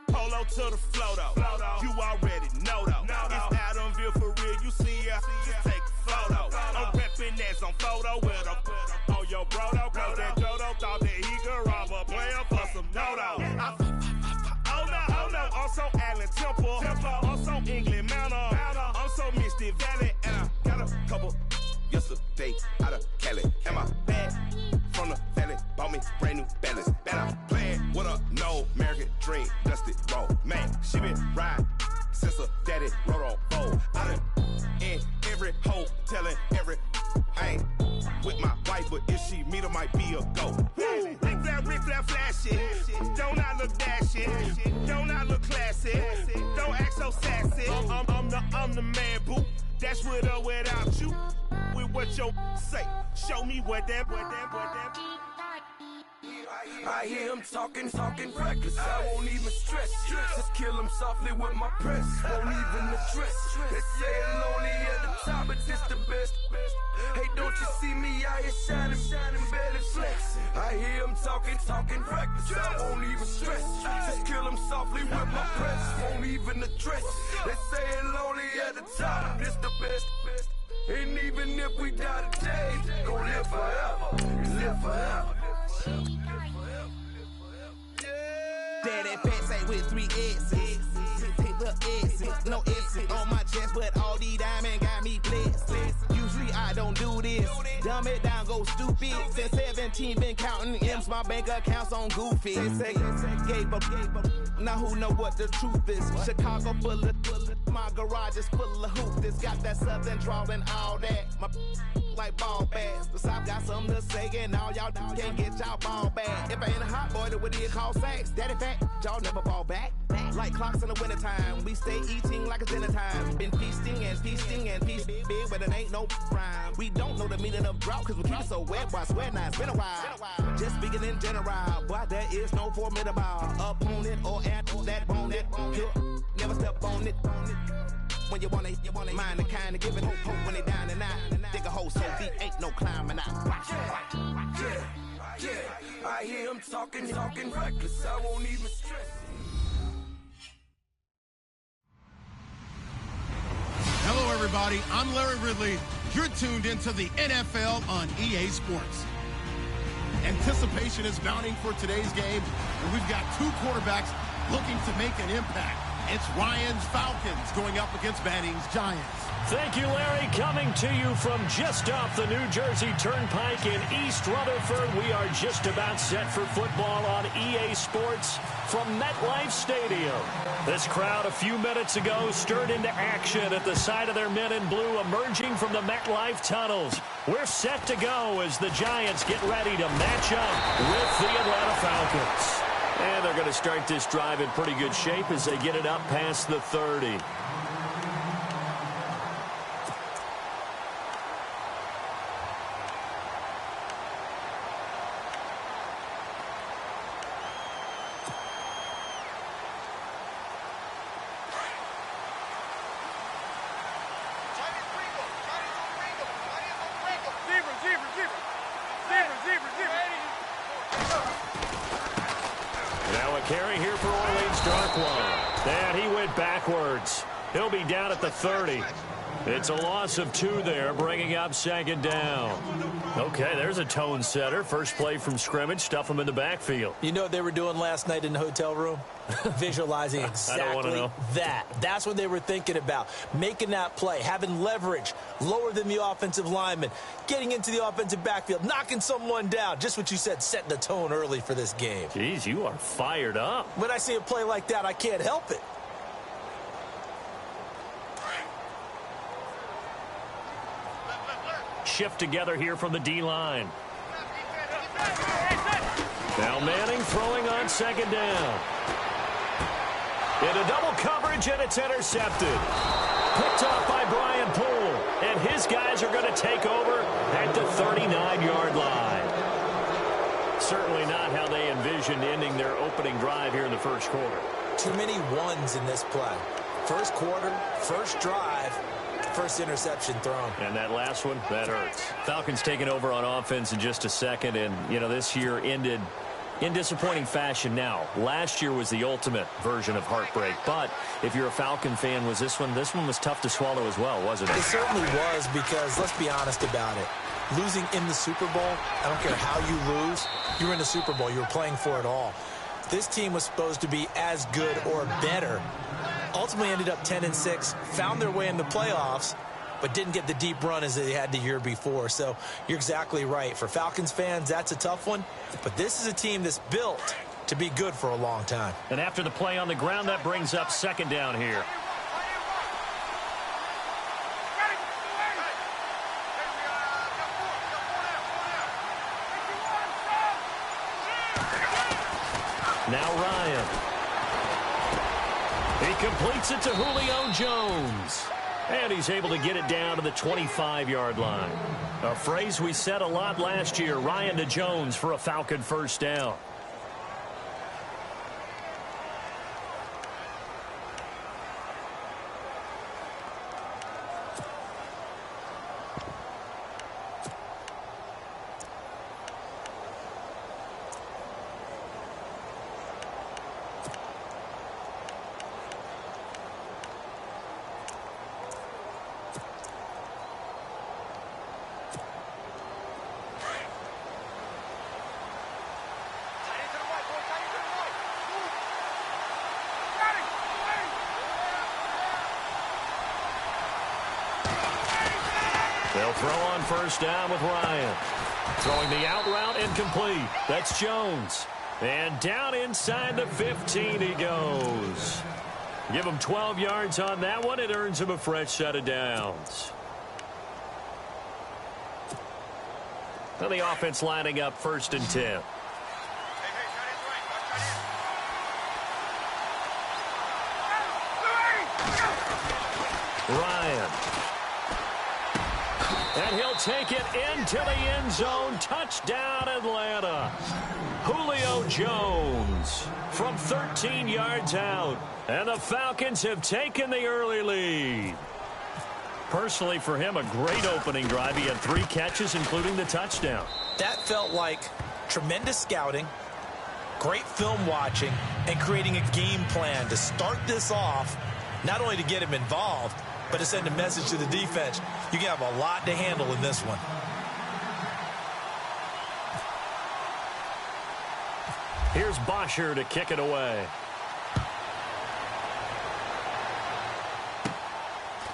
Polo to the flow though. You already know though. It's Adamville for real. You see ya, just take a photo. I'm reppin' as on photo with a oh yo bro though. Cause that Dodo thought that he could rob a player for some dodo. Oh no, I'm so Allen Temple. I'm so England Mountain. I'm so Mystic Valley. And I got a couple yesterday out of Cali. And my bag from the valley bought me brand new balance. And I'm playing with a no American dream, dusty road. Man, she been riding since her daddy rode on bold. I done in every hole, telling every I ain't with my wife, but if she meet her, might be a go. Rick Flair flashing. Don't I look dashing? Don't I look classy? Don't act so sassy. I'm the man, boo. That's with or without you. With what your say. Show me what that. I hear him talking reckless. I won't even stress. Just kill him softly with my press. Won't even address. They say it's lonely at the top, but this the best. Hey, don't you see me out here shining, belly flex? I hear him talking reckless. I won't even stress. Just kill him softly with my press. Won't even address. They say it's lonely at the top, but this the best. And even if we die today, gon' live forever. Live forever. Daddy fat say with 3 S's. The S's, no S's on my chest, but all these diamonds got me blessed. Usually I don't do this. Dumb it down, go stupid. Since 17 been counting M's, my bank accounts on Goofy. Say, gave up. Now who know what the truth is? Chicago full of my garage is full of hoops. This got that southern drawl and all that. My like ball bags. The South got something to say, and all y'all can't get y'all ball back. If I ain't a hot boy, then what do you call sacks? Daddy fat, y'all never fall back. Like clocks in the wintertime, we stay eating like it's dinner time. Been feasting and feasting big, but it ain't no rhyme. We don't know the meaning of drought, cause we keep it so wet, boy, I swear now it's been a while. Just speaking in general, boy, there is no formidable opponent or at that bone that never step on it. When you wanna mind the kind of giving hope when they down and out. Dig a hole so deep, ain't no climbing out. Yeah, I hear him talking reckless. I won't even stress. Hello, everybody. I'm Larry Ridley. You're tuned into the NFL on EA Sports. Anticipation is mounting for today's game, and we've got 2 quarterbacks looking to make an impact. It's Ryan's Falcons going up against Manning's Giants. Thank you, Larry. Coming to you from just off the New Jersey Turnpike in East Rutherford. We are just about set for football on EA Sports from MetLife Stadium. This crowd a few minutes ago stirred into action at the side of their men in blue emerging from the MetLife tunnels. We're set to go as the Giants get ready to match up with the Atlanta Falcons. And they're going to start this drive in pretty good shape as they get it up past the 30. Carry here for Orleans Darkwa. And he went backwards. He'll be down at the 30. It's a loss of 2 there, bringing up 2nd down. Okay, there's a tone setter. First play from scrimmage, stuff him in the backfield. You know what they were doing last night in the hotel room? Visualizing exactly that. That's what they were thinking about. Making that play, having leverage, lower than the offensive lineman, getting into the offensive backfield, knocking someone down. Just what you said, setting the tone early for this game. Jeez, you are fired up. When I see a play like that, I can't help it. Shift together here from the D-line. Now Manning throwing on second down. Into double coverage, and it's intercepted. Picked off by Brian Poole. And his guys are going to take over at the 39-yard line. Certainly not how they envisioned ending their opening drive here in the first quarter. Too many ones in this play. First quarter, first drive, first interception thrown. And that last one, that hurts. Falcons taking over on offense in just a second. And, you know, this year ended in disappointing fashion now. Last year was the ultimate version of heartbreak. But if you're a Falcon fan, was this one was tough to swallow as well, wasn't it? It certainly was, because let's be honest about it. Losing in the Super Bowl, I don't care how you lose, you're in the Super Bowl. You were playing for it all. This team was supposed to be as good or better. Ultimately ended up 10-6, found their way in the playoffs, but didn't get the deep run as they had the year before. So you're exactly right. For Falcons fans, that's a tough one. But this is a team that's built to be good for a long time. And after the play on the ground, that brings up second down here. Now Ryan. He completes it to Julio Jones. And he's able to get it down to the 25-yard line. A phrase we said a lot last year, Ryan to Jones for a Falcon first down. They'll throw on first down with Ryan. Throwing the out route incomplete. That's Jones. And down inside the 15 he goes. Give him 12 yards on that one. It earns him a fresh set of downs. Now the offense lining up 1st and 10. Ryan. And he'll take it into the end zone. Touchdown, Atlanta. Julio Jones from 13 yards out. And the Falcons have taken the early lead. Personally, for him, a great opening drive. He had 3 catches, including the touchdown. That felt like tremendous scouting, great film watching, and creating a game plan to start this off, not only to get him involved, but to send a message to the defense. You can have a lot to handle in this one. Here's Bosher to kick it away.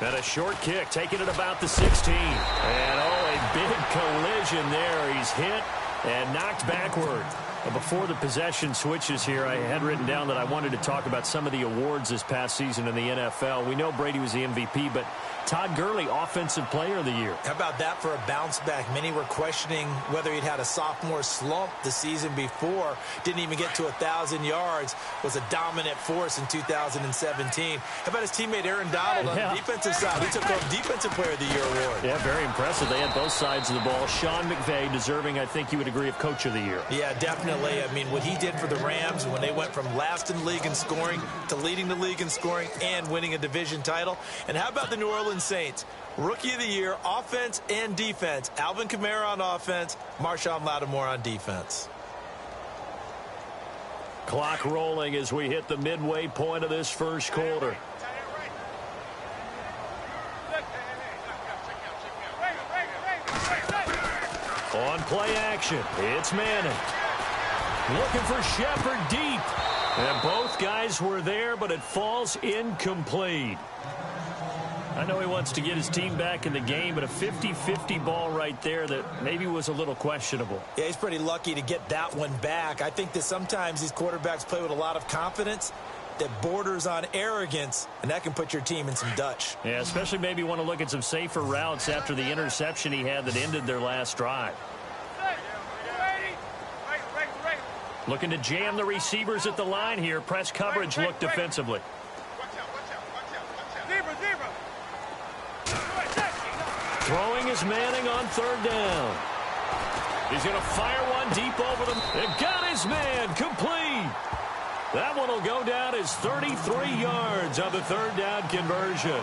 And a short kick, taking it about the 16. And, oh, a big collision there. He's hit and knocked backward. Before the possession switches here, I had written down that I wanted to talk about some of the awards this past season in the NFL. We know Brady was the MVP, but Todd Gurley, Offensive Player of the Year. How about that for a bounce back? Many were questioning whether he'd had a sophomore slump the season before. Didn't even get to 1,000 yards. Was a dominant force in 2017. How about his teammate Aaron Donald on the defensive side? He took home Defensive Player of the Year award. Yeah, very impressive. They had both sides of the ball. Sean McVay deserving, I think you would agree, of Coach of the Year. Yeah, definitely. I mean, what he did for the Rams when they went from last in the league in scoring to leading the league in scoring and winning a division title. And how about the New Orleans Saints? Rookie of the Year, offense and defense. Alvin Kamara on offense, Marshawn Lattimore on defense. Clock rolling as we hit the midway point of this first quarter. On play action, it's Manning. Looking for Shepard deep. And both guys were there, but it falls incomplete. I know he wants to get his team back in the game, but a 50-50 ball right there that maybe was a little questionable. Yeah, he's pretty lucky to get that one back. I think that sometimes these quarterbacks play with a lot of confidence that borders on arrogance, and that can put your team in some Dutch. Yeah, especially maybe want to look at some safer routes after the interception he had that ended their last drive. Looking to jam the receivers at the line here. Press coverage look defensively. Throwing is Manning on third down. He's going to fire one deep over them. And got his man complete. That one will go down as 33 yards on the third down conversion.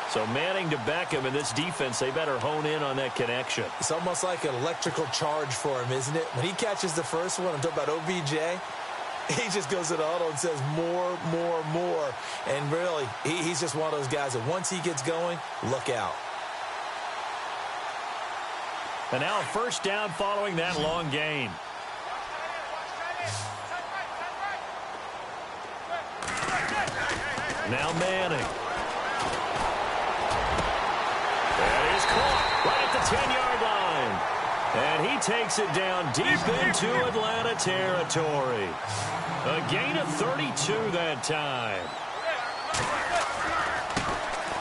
So Manning to Beckham in this defense, they better hone in on that connection. It's almost like an electrical charge for him, isn't it? When he catches the first one, I'm talking about OBJ, he just goes to the huddle and says more, more, more. And really, he's just one of those guys that once he gets going, look out. And now a first down following that long gain. Now Manning. And he's caught right at the 10-yard line. And he takes it down deep into Atlanta territory. A gain of 32 that time.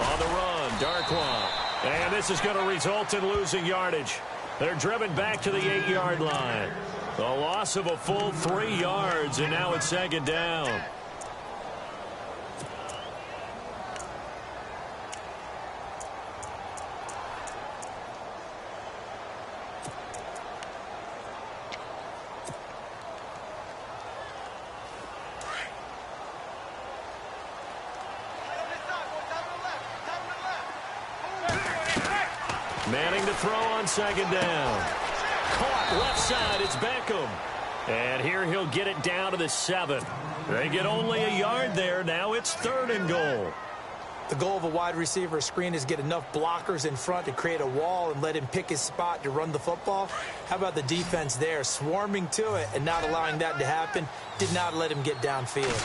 On the run, Darkwa. And this is going to result in losing yardage. They're driven back to the 8-yard line. A loss of a full 3 yards, and now it's second down. Manning to throw on second down. Caught left side, it's Beckham. And here he'll get it down to the 7. They get only a yard there. Now it's 3rd and goal. The goal of a wide receiver screen is get enough blockers in front to create a wall and let him pick his spot to run the football. How about the defense there, swarming to it and not allowing that to happen? Did not let him get downfield.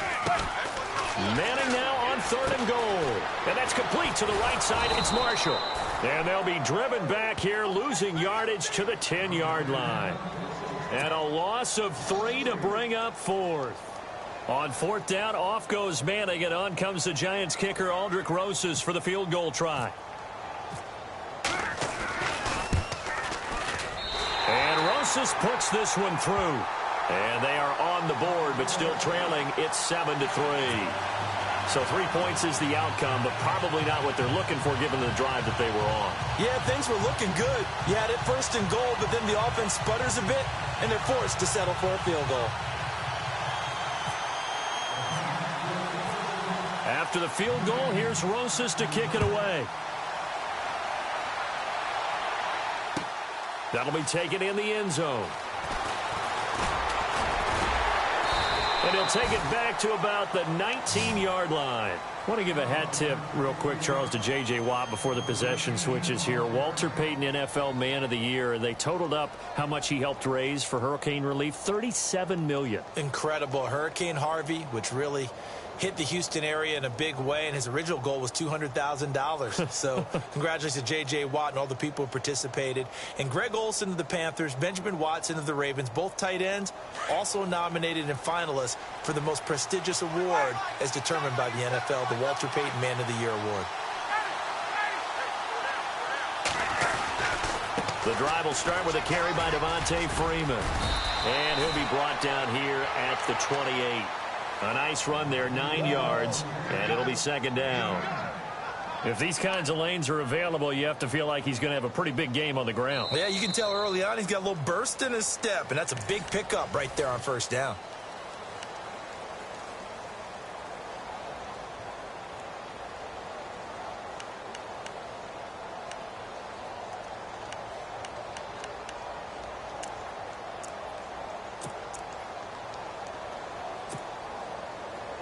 Manning now on 3rd and goal. And that's complete to the right side. It's Marshall. And they'll be driven back here, losing yardage to the 10-yard line. And a loss of 3 to bring up 4th. On 4th down, off goes Manning, and on comes the Giants kicker, Aldrich Rosas, for the field goal try. And Rosas puts this one through. And they are on the board, but still trailing. It's 7-3. So 3 points is the outcome, but probably not what they're looking for given the drive that they were on. Yeah, things were looking good. You had it 1st and goal, but then the offense sputters a bit, and they're forced to settle for a field goal. After the field goal, here's Rosas to kick it away. That'll be taken in the end zone. And he'll take it back to about the 19-yard line. I want to give a hat tip real quick, Charles, to J.J. Watt before the possession switches here. Walter Payton, NFL Man of the Year. They totaled up how much he helped raise for hurricane relief, $37 million. Incredible. Hurricane Harvey, which really hit the Houston area in a big way, and his original goal was $200,000. So congratulations to J.J. Watt and all the people who participated. And Greg Olsen of the Panthers, Benjamin Watson of the Ravens, both tight ends, also nominated and finalists for the most prestigious award as determined by the NFL, the Walter Payton Man of the Year Award. The drive will start with a carry by Devontae Freeman. And he'll be brought down here at the 28. A nice run there, 9 yards, and it'll be second down. If these kinds of lanes are available, you have to feel like he's going to have a pretty big game on the ground. Yeah, you can tell early on he's got a little burst in his step, and that's a big pickup right there on 1st down.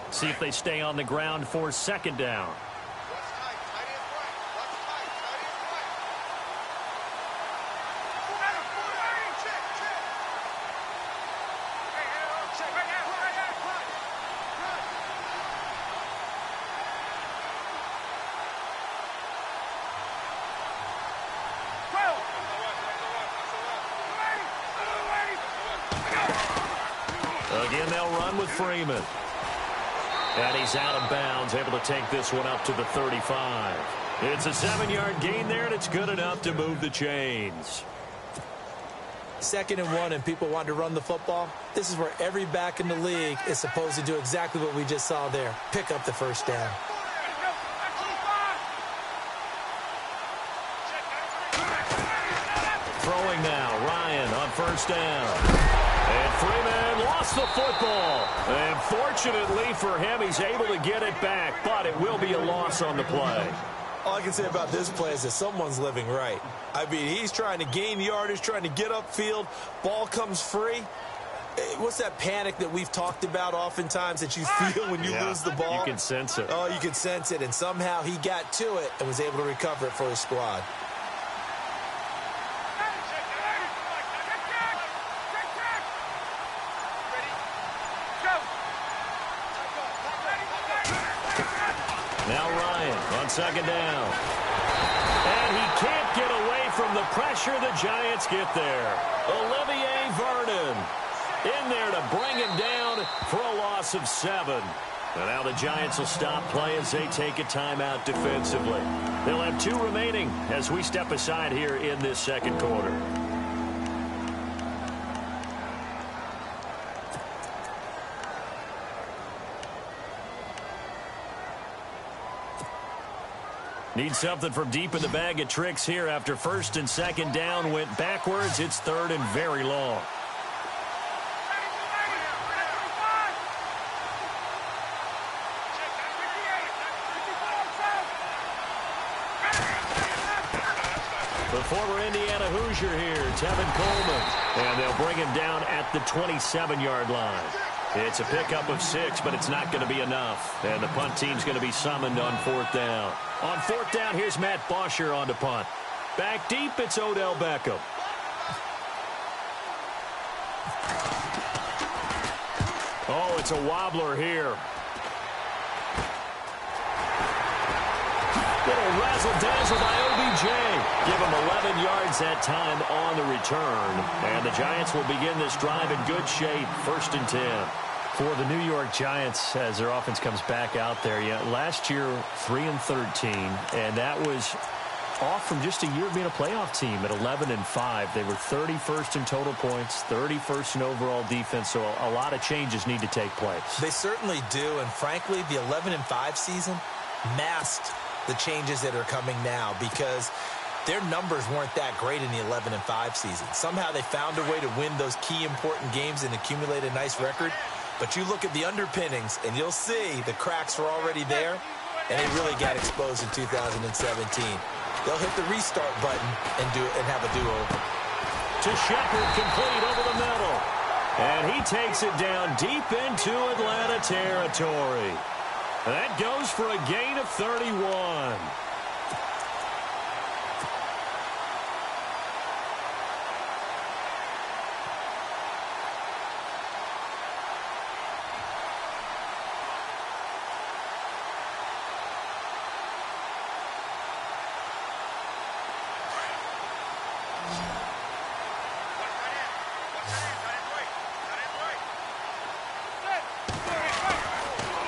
See if they stay on the ground for second down. Again, they'll run with Freeman. And he's out of bounds, able to take this one up to the 35. It's a 7-yard gain there, and it's good enough to move the chains. 2nd and 1 and people want to run the football, this is where every back in the league is supposed to do exactly what we just saw there. Pick up the first down. Throwing now, Ryan on first down. And Freeman lost the football. And fortunately for him, he's able to get it back, but it will be a loss on the play. All I can say about this play is that someone's living right. I mean, he's trying to gain yardage, trying to get upfield. Ball comes free. What's that panic that we've talked about oftentimes that you feel when you lose the ball? You can sense it. Oh, you can sense it. And somehow he got to it and was able to recover it for his squad. Now Ryan on 2nd down. And he can't get away from the pressure. The Giants get there. Olivier Vernon in there to bring him down for a loss of 7. And now the Giants will stop play as they take a timeout defensively. They'll have 2 remaining as we step aside here in this 2nd quarter. Need something from deep in the bag of tricks here after 1st and 2nd down went backwards. It's 3rd and very long. The former Indiana Hoosier here, Tevin Coleman. And they'll bring him down at the 27-yard line. It's a pickup of 6, but it's not going to be enough. And the punt team's going to be summoned on 4th down. On 4th down, here's Matt Bosher on the punt. Back deep, it's Odell Beckham. Oh, it's a wobbler here. Little razzle-dazzle by OBJ. Give him 11 yards that time on the return. And the Giants will begin this drive in good shape. 1st and 10. For the New York Giants, as their offense comes back out there, last year 3 and 13, and that was off from just a year of being a playoff team at 11 and 5. They were 31st in total points, 31st in overall defense, so a lot of changes need to take place. They certainly do, and frankly, the 11 and 5 season masked the changes that are coming now because their numbers weren't that great in the 11 and 5 season. Somehow they found a way to win those key important games and accumulate a nice record. But you look at the underpinnings, and you'll see the cracks were already there, and they really got exposed in 2017. They'll hit the restart button and have a do-over. To Shepard, complete over the middle. And he takes it down deep into Atlanta territory. That goes for a gain of 31.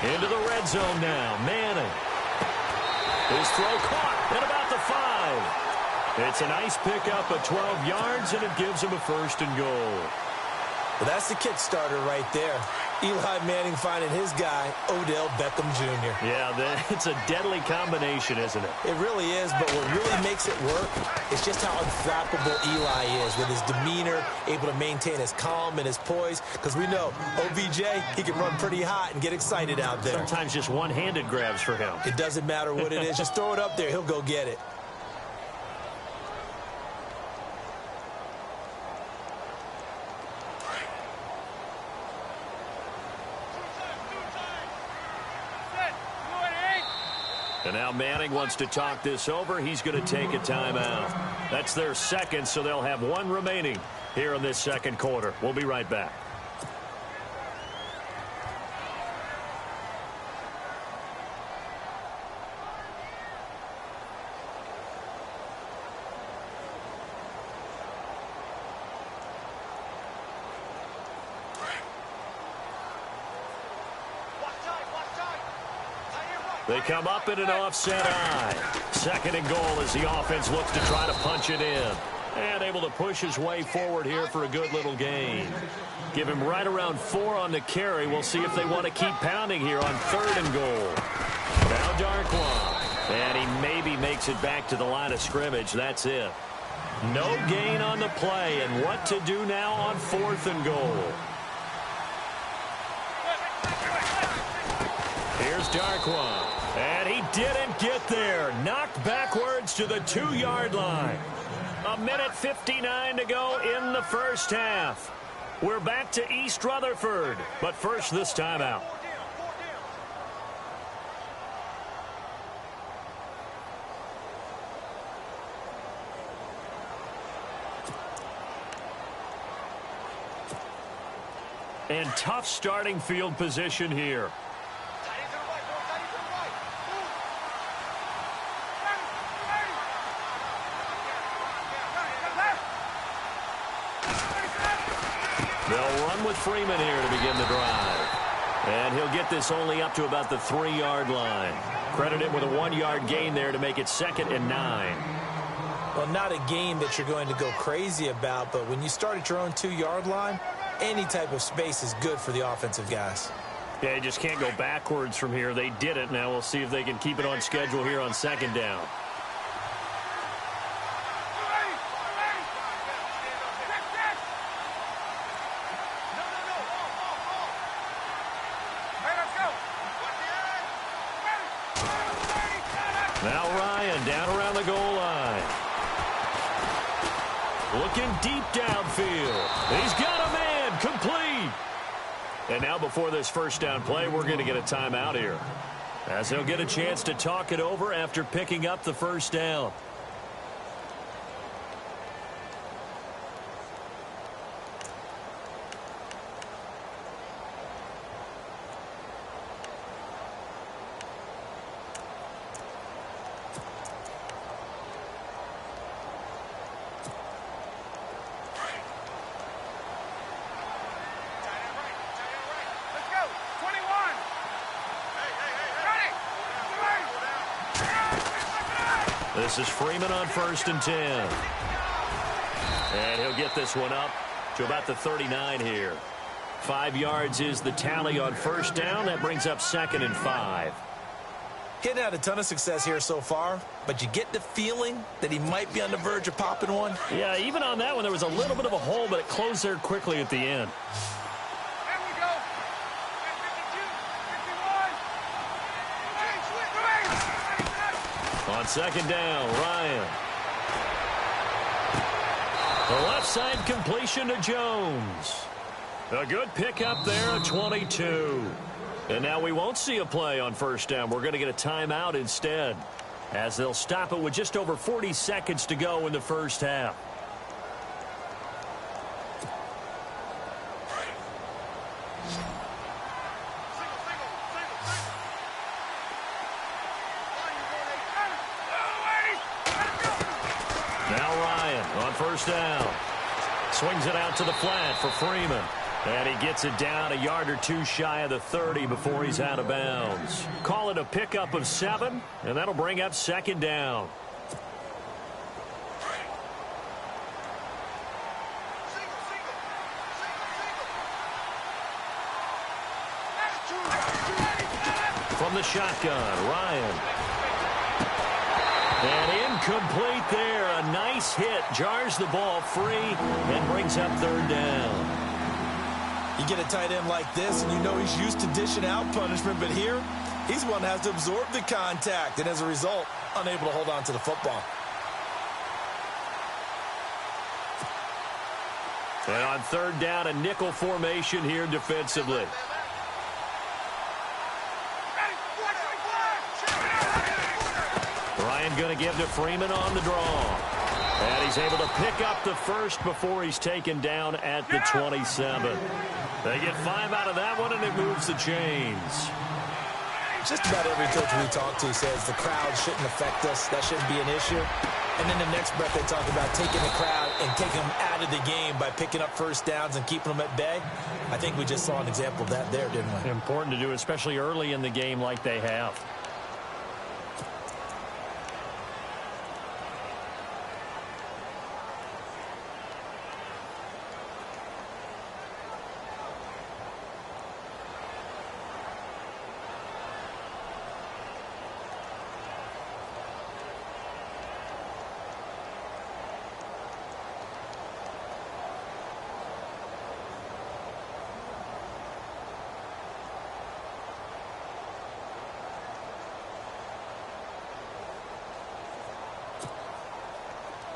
Into the red zone now. Manning. His throw caught at about the 5. It's a nice pickup of 12 yards, and it gives him a 1st and goal. Well, that's the kickstarter right there. Eli Manning finding his guy, Odell Beckham Jr. Yeah, it's a deadly combination, isn't it? It really is, but what really makes it work is just how unflappable Eli is with his demeanor, able to maintain his calm and his poise, because we know OBJ, he can run pretty hot and get excited out there. Sometimes just one-handed grabs for him. It doesn't matter what it is. Just throw it up there. He'll go get it. And now Manning wants to talk this over. He's going to take a timeout. That's their 2nd, so they'll have 1 remaining here in this 2nd quarter. We'll be right back. They come up in an offset eye. 2nd and goal as the offense looks to try to punch it in. And able to push his way forward here for a good little gain. Give him right around 4 on the carry. We'll see if they want to keep pounding here on 3rd and goal. Now Darkwa. And he maybe makes it back to the line of scrimmage. That's it. No gain on the play. And what to do now on 4th and goal. Here's Darkwa. And he didn't get there. Knocked backwards to the 2-yard line. 1:59 to go in the first half. We're back to East Rutherford. But first, this timeout. And tough starting field position here. They'll run with Freeman here to begin the drive. And he'll get this only up to about the 3-yard line. Credit him with a 1-yard gain there to make it 2nd and 9. Well, not a game that you're going to go crazy about, but when you start at your own 2-yard line, any type of space is good for the offensive guys. Yeah, you just can't go backwards from here. They did it. Now we'll see if they can keep it on schedule here on 2nd down. Now Ryan down around the goal line. Looking deep downfield. He's got a man. Complete. And now before this first down play, we're going to get a timeout here, as he'll get a chance to talk it over after picking up the first down. This is Freeman on 1st and 10. And he'll get this one up to about the 39 here. 5 yards is the tally on 1st down. That brings up 2nd and 5. Getting out a ton of success here so far, but you get the feeling that he might be on the verge of popping one. Yeah, even on that one, there was a little bit of a hole, but it closed there quickly at the end. On 2nd down, Ryan. The left side completion to Jones. A good pickup there at 22. And now we won't see a play on 1st down. We're going to get a timeout instead, as they'll stop it with just over 40 seconds to go in the first half. Now Ryan on 1st down. Swings it out to the flat for Freeman. And he gets it down a yard or 2 shy of the 30 before he's out of bounds. Call it a pickup of 7, and that'll bring up 2nd down. From the shotgun, Ryan. And incomplete there. A nice hit. Jars the ball free and brings up 3rd down. You get a tight end like this, and you know he's used to dishing out punishment, but here, he's one that has to absorb the contact, and as a result, unable to hold on to the football. And on 3rd down, a nickel formation here defensively. Ryan going to give to Freeman on the draw. And he's able to pick up the first before he's taken down at the 27. They get 5 out of that one, and it moves the chains. Just about every coach we talk to says the crowd shouldn't affect us. That shouldn't be an issue. And then the next breath they talk about taking the crowd and taking them out of the game by picking up 1st downs and keeping them at bay. I think we just saw an example of that there, didn't we? Important to do, especially early in the game like they have.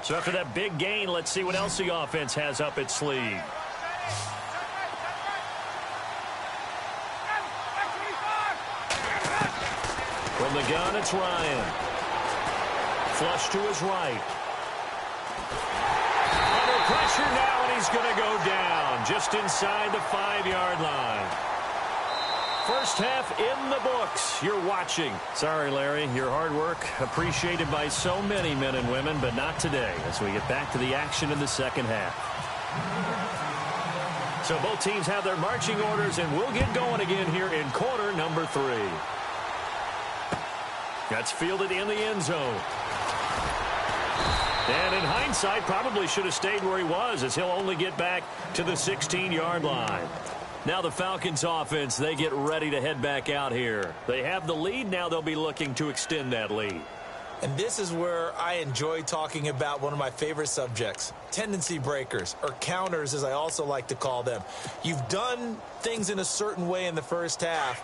So after that big gain, let's see what else the offense has up its sleeve. From the gun, it's Ryan. Flush to his right. Under pressure now, and he's going to go down just inside the 5-yard line. First half in the books. You're watching. Sorry, Larry. Your hard work appreciated by so many men and women, but not today as we get back to the action in the second half. So both teams have their marching orders, and we'll get going again here in quarter number 3. That's fielded in the end zone. And in hindsight, probably should have stayed where he was, as he'll only get back to the 16-yard line. Now the Falcons offense, they get ready to head back out here. They have the lead. Now they'll be looking to extend that lead. And this is where I enjoy talking about one of my favorite subjects, tendency breakers, or counters as I also like to call them. You've done things in a certain way in the first half,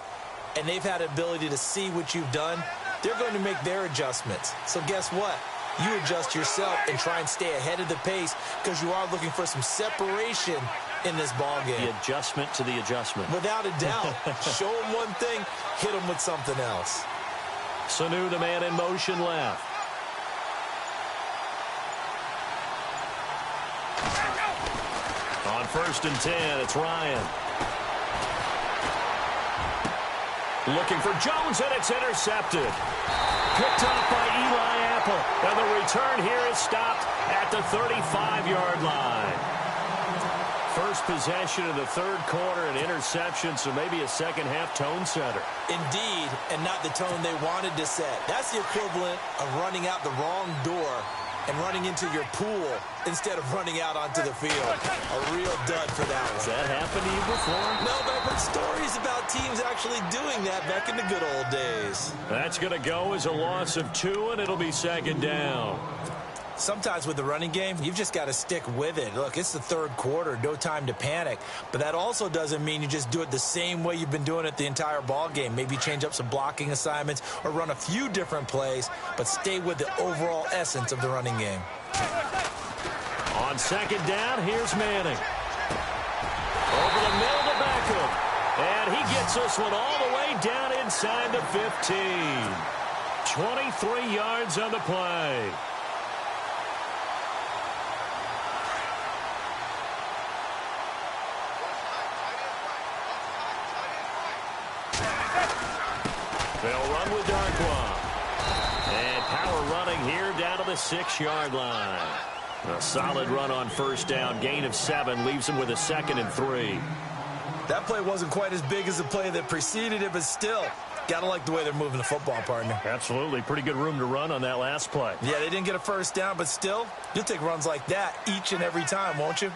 and they've had the ability to see what you've done. They're going to make their adjustments. So guess what? You adjust yourself and try and stay ahead of the pace because you are looking for some separation in this ball game. The adjustment to the adjustment. Without a doubt. Show them one thing, hit them with something else. Sanu, the man in motion left. On 1st and 10, it's Ryan. Looking for Jones, and it's intercepted. Picked off by Eli Apple. And the return here is stopped at the 35-yard line. First possession of the third quarter, an interception, so maybe a second-half tone setter. Indeed, and not the tone they wanted to set. That's the equivalent of running out the wrong door and running into your pool instead of running out onto the field. A real dud for that one. Has that happened to you before? No, but I've heard stories about teams actually doing that back in the good old days. That's going to go as a loss of 2, and it'll be second down. Sometimes with the running game, you've just got to stick with it. Look, it's the third quarter, no time to panic. But that also doesn't mean you just do it the same way you've been doing it the entire ball game. Maybe change up some blocking assignments or run a few different plays, but stay with the overall essence of the running game. On second down, here's Manning. Over the middle to Beckham. And he gets this one all the way down inside the 15. 23 yards on the play. They'll run with Darkwa. And power running here down to the 6-yard line. A solid run on first down. Gain of 7 leaves him with a 2nd and 3. That play wasn't quite as big as the play that preceded it, but still, got to like the way they're moving the football, partner. Absolutely. Pretty good room to run on that last play. Yeah, they didn't get a first down, but still, you'll take runs like that each and every time, won't you?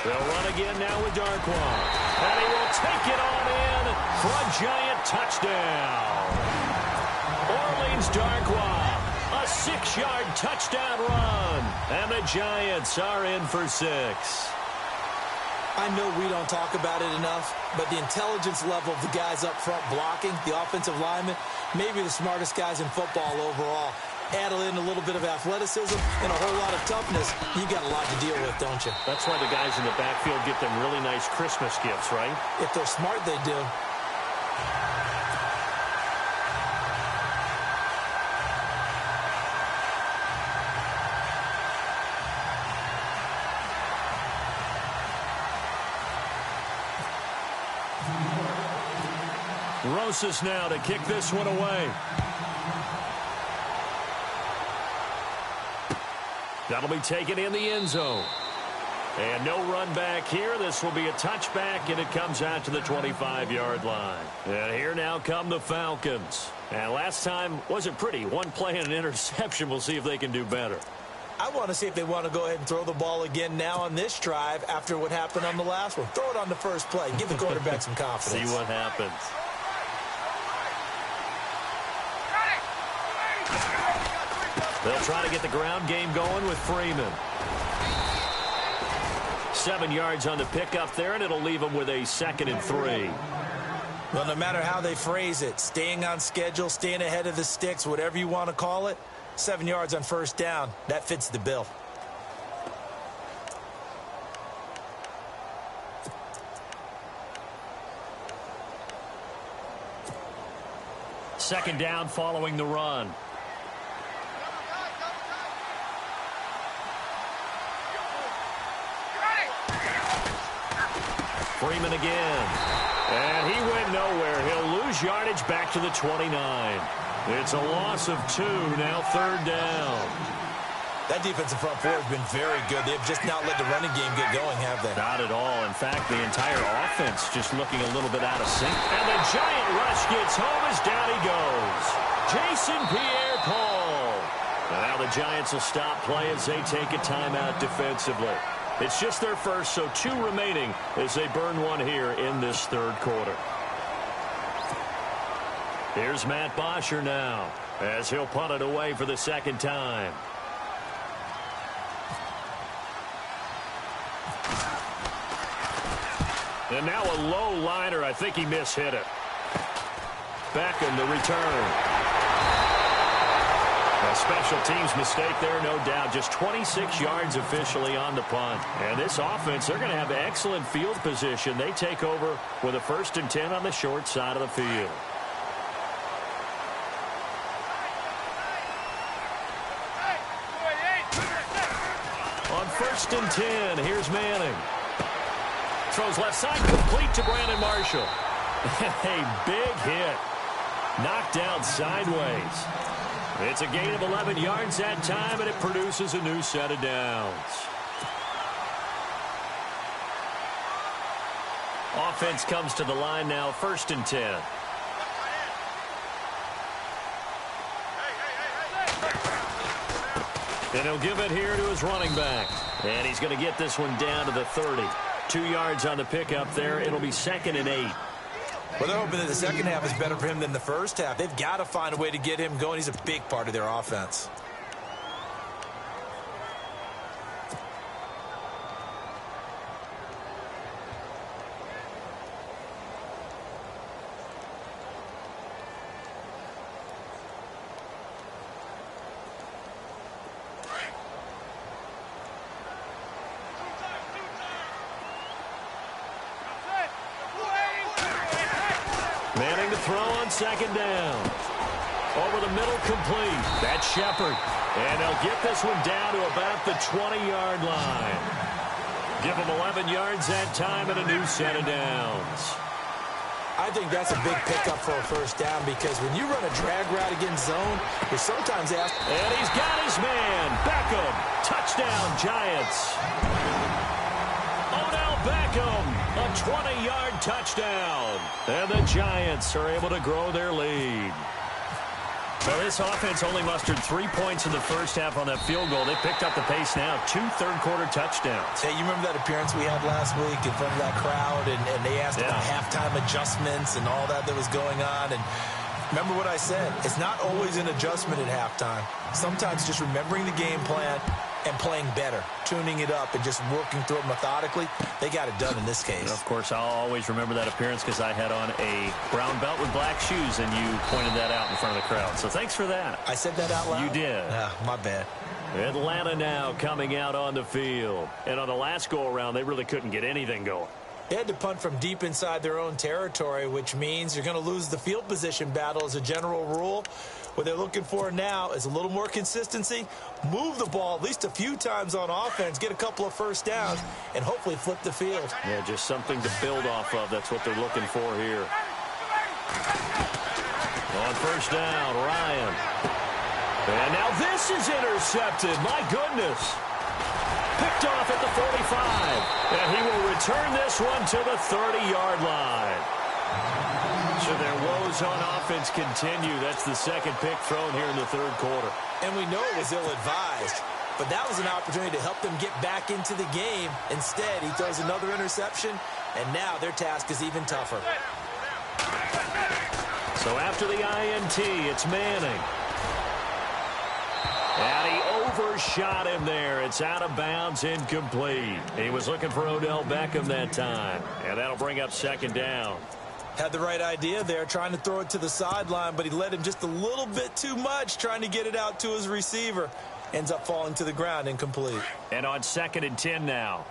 They'll run again now with Darkwa. And he will take it on in for a giant touchdown. Orleans Darkwa, a 6-yard touchdown run. And the Giants are in for 6. I know we don't talk about it enough, but the intelligence level of the guys up front blocking, the offensive linemen, maybe the smartest guys in football overall. Add in a little bit of athleticism and a whole lot of toughness, you got a lot to deal with, don't you? That's why the guys in the backfield get them really nice Christmas gifts, right? If they're smart, they do. Rosas now to kick this one away. That'll be taken in the end zone. And no run back here. This will be a touchback, and it comes out to the 25-yard line. And here now come the Falcons. And last time wasn't pretty. One play and an interception. We'll see if they can do better. I want to see if they want to go ahead and throw the ball again now on this drive after what happened on the last one. Throw it on the first play. Give the quarterback some confidence. See what happens. They'll try to get the ground game going with Freeman. 7 yards on the pickup there, and it'll leave them with a 2nd and 3. Well, no matter how they phrase it, staying on schedule, staying ahead of the sticks, whatever you want to call it, 7 yards on first down. That fits the bill. Second down following the run. Freeman again. And he went nowhere. He'll lose yardage back to the 29. It's a loss of 2, now third down. That defensive front four has been very good. They've just not let the running game get going, have they? Not at all. In fact, the entire offense just looking a little bit out of sync. And the giant rush gets home as down he goes. Jason Pierre-Paul. Now the Giants will stop play as they take a timeout defensively. It's just their first, so 2 remaining as they burn one here in this third quarter. Here's Matt Bosher now as he'll punt it away for the second time. And now a low liner. I think he mishit it. Beckham to return. A special teams mistake there, no doubt. Just 26 yards officially on the punt. And this offense, they're going to have excellent field position. They take over with a 1st and 10 on the short side of the field. On 1st and 10, here's Manning. Throws left side, complete to Brandon Marshall. A big hit. Knocked down sideways. It's a gain of 11 yards that time, and it produces a new set of downs. Offense comes to the line now, 1st and 10. And he'll give it here to his running back. And he's going to get this one down to the 30. 2 yards on the pickup there. It'll be 2nd and 8. Well, they're hoping that the second half is better for him than the first half. They've got to find a way to get him going. He's a big part of their offense. Manning to throw on second down. Over the middle, complete. That's Shepard. And they'll get this one down to about the 20-yard line. Give them 11 yards that time and a new set of downs. I think that's a big pickup for a first down because when you run a drag route against zone, you're sometimes asked. And he's got his man. Beckham. Touchdown, Giants. Odell Beckham. A 20-yard touchdown. And the Giants are able to grow their lead. Well, this offense only mustered 3 points in the first half on that field goal. They picked up the pace now. 2 third-quarter touchdowns. Hey, you remember that appearance we had last week in front of that crowd, and they asked about halftime adjustments and all that was going on. And remember what I said. It's not always an adjustment at halftime. Sometimes just remembering the game plan and playing better, tuning it up and just working through it methodically. They got it done in this case. And of course, I'll always remember that appearance because I had on a brown belt with black shoes, and you pointed that out in front of the crowd. So thanks for that. I said that out loud? You did. My bad. Atlanta now coming out on the field. And on the last go-around, they really couldn't get anything going. They had to punt from deep inside their own territory, which means you're going to lose the field position battle as a general rule. What they're looking for now is a little more consistency, move the ball at least a few times on offense, get a couple of first downs, and hopefully flip the field. Yeah, just something to build off of. That's what they're looking for here. On first down, Ryan. And now this is intercepted. My goodness. Picked off at the 45. And he will return this one to the 30-yard line. So their woes on offense continue. That's the second pick thrown here in the third quarter. And we know it was ill-advised, but that was an opportunity to help them get back into the game. Instead, he throws another interception, and now their task is even tougher. So after the INT, it's Manning. And he overshot him there. It's out of bounds, incomplete. He was looking for Odell Beckham that time. And that'll bring up second down. Had the right idea there, trying to throw it to the sideline, but he led him just a little bit too much, trying to get it out to his receiver. Ends up falling to the ground, incomplete. And on 2nd and 10 now.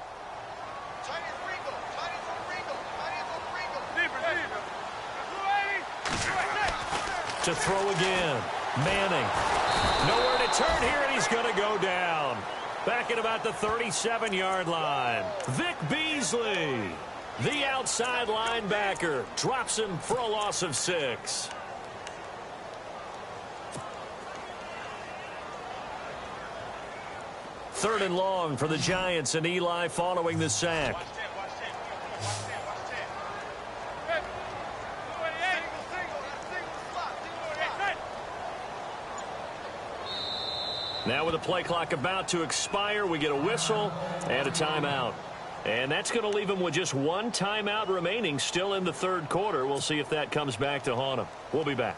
To throw again. Manning. Nowhere to turn here, and he's going to go down. Back at about the 37-yard line. Vic Beasley, the outside linebacker, drops him for a loss of 6. Third and long for the Giants, and Eli following the sack. Now with the play clock about to expire, we get a whistle and a timeout. And that's going to leave him with just one timeout remaining still in the third quarter. We'll see if that comes back to haunt him. We'll be back.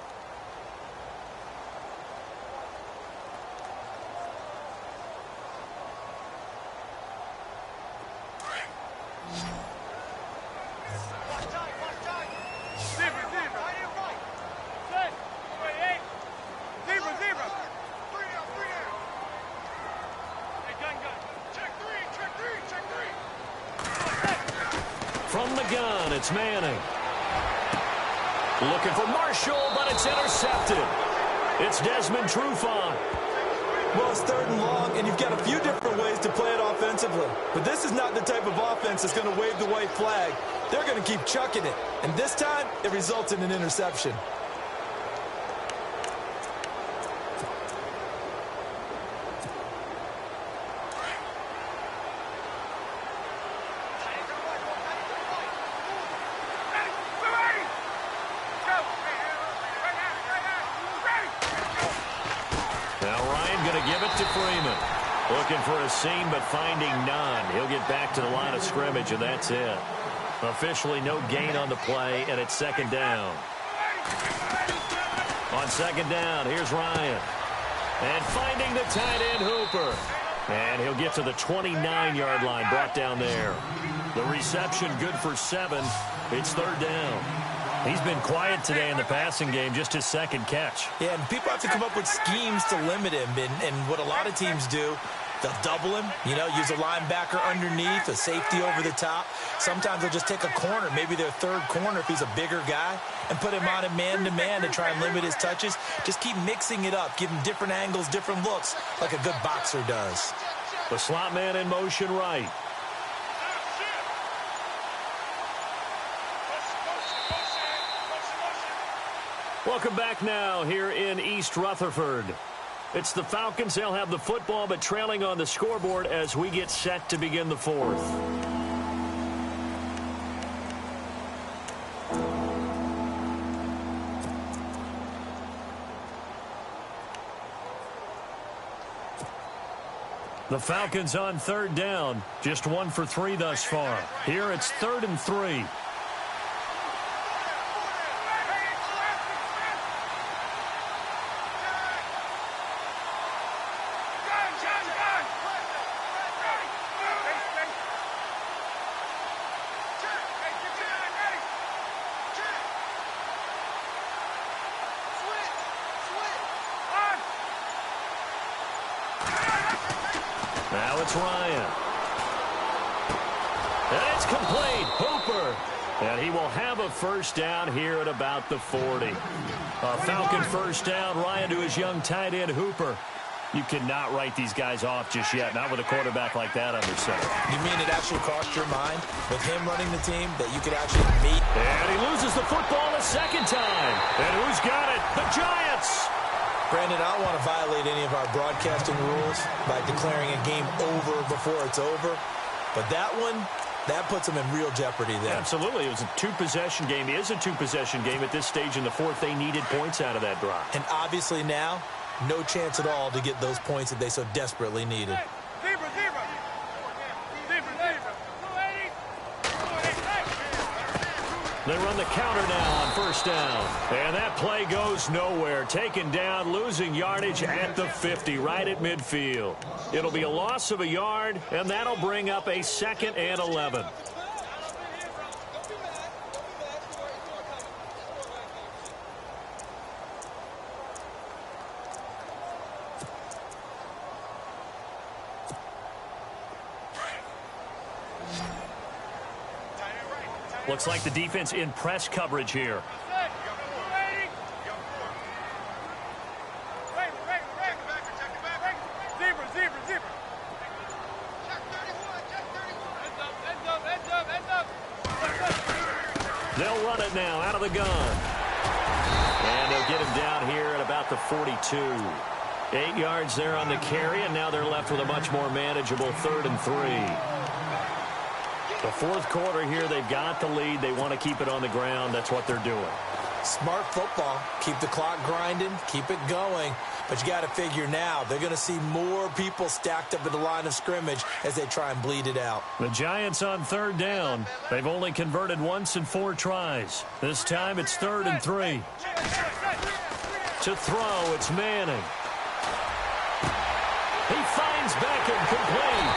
From the gun, it's Manning. Looking for Marshall, but it's intercepted. It's Desmond Trufant. Well, it's 3rd and long, and you've got a few different ways to play it offensively. But this is not the type of offense that's going to wave the white flag. They're going to keep chucking it. And this time, it results in an interception. Looking for a seam, but finding none. He'll get back to the line of scrimmage, and that's it. Officially no gain on the play, and it's 2nd down. On 2nd down, here's Ryan. And finding the tight end, Hooper. And he'll get to the 29-yard line, brought down there. The reception good for 7. It's 3rd down. He's been quiet today in the passing game, just his 2nd catch. Yeah, and people have to come up with schemes to limit him. And what a lot of teams do, they'll double him, use a linebacker underneath, a safety over the top. Sometimes they'll just take a corner, maybe their 3rd corner if he's a bigger guy, and put him on a man-to-man to try and limit his touches. Just keep mixing it up, give him different angles, different looks, like a good boxer does. The slot man in motion right. Welcome back now here in East Rutherford. It's the Falcons. They'll have the football, but trailing on the scoreboard as we get set to begin the 4th. The Falcons on 3rd down. Just 1 for 3 thus far. Here it's 3rd and 3. Now it's Ryan. And it's complete. Hooper. And he will have a 1st down here at about the 40. A Falcon 1st down. Ryan to his young tight end, Hooper. You cannot write these guys off just yet, not with a quarterback like that under center. You mean it actually crossed your mind with him running the team that you could actually meet? And he loses the football a 2nd time. And who's got it? The Giants. Brandon, I don't want to violate any of our broadcasting rules by declaring a game over before it's over. But that one, that puts them in real jeopardy there. Absolutely. It was a 2-possession game. It is a 2-possession game at this stage in the 4th. They needed points out of that drive. And obviously now, no chance at all to get those points that they so desperately needed. They run the counter now on 1st down. And that play goes nowhere. Taken down, losing yardage at the 50, right at midfield. It'll be a loss of a yard, and that'll bring up a 2nd and 11. Looks like the defense in press coverage here. They'll run it now out of the gun. And they'll get him down here at about the 42. 8 yards there on the carry, and now they're left with a much more manageable 3rd and 3. The fourth quarter here, they've got the lead. They want to keep it on the ground. That's what they're doing. Smart football. Keep the clock grinding. Keep it going. But you got to figure now, they're going to see more people stacked up at the line of scrimmage as they try and bleed it out. The Giants on 3rd down. They've only converted once in 4 tries. This time it's 3rd and 3. To throw, it's Manning. He finds Beckham complete.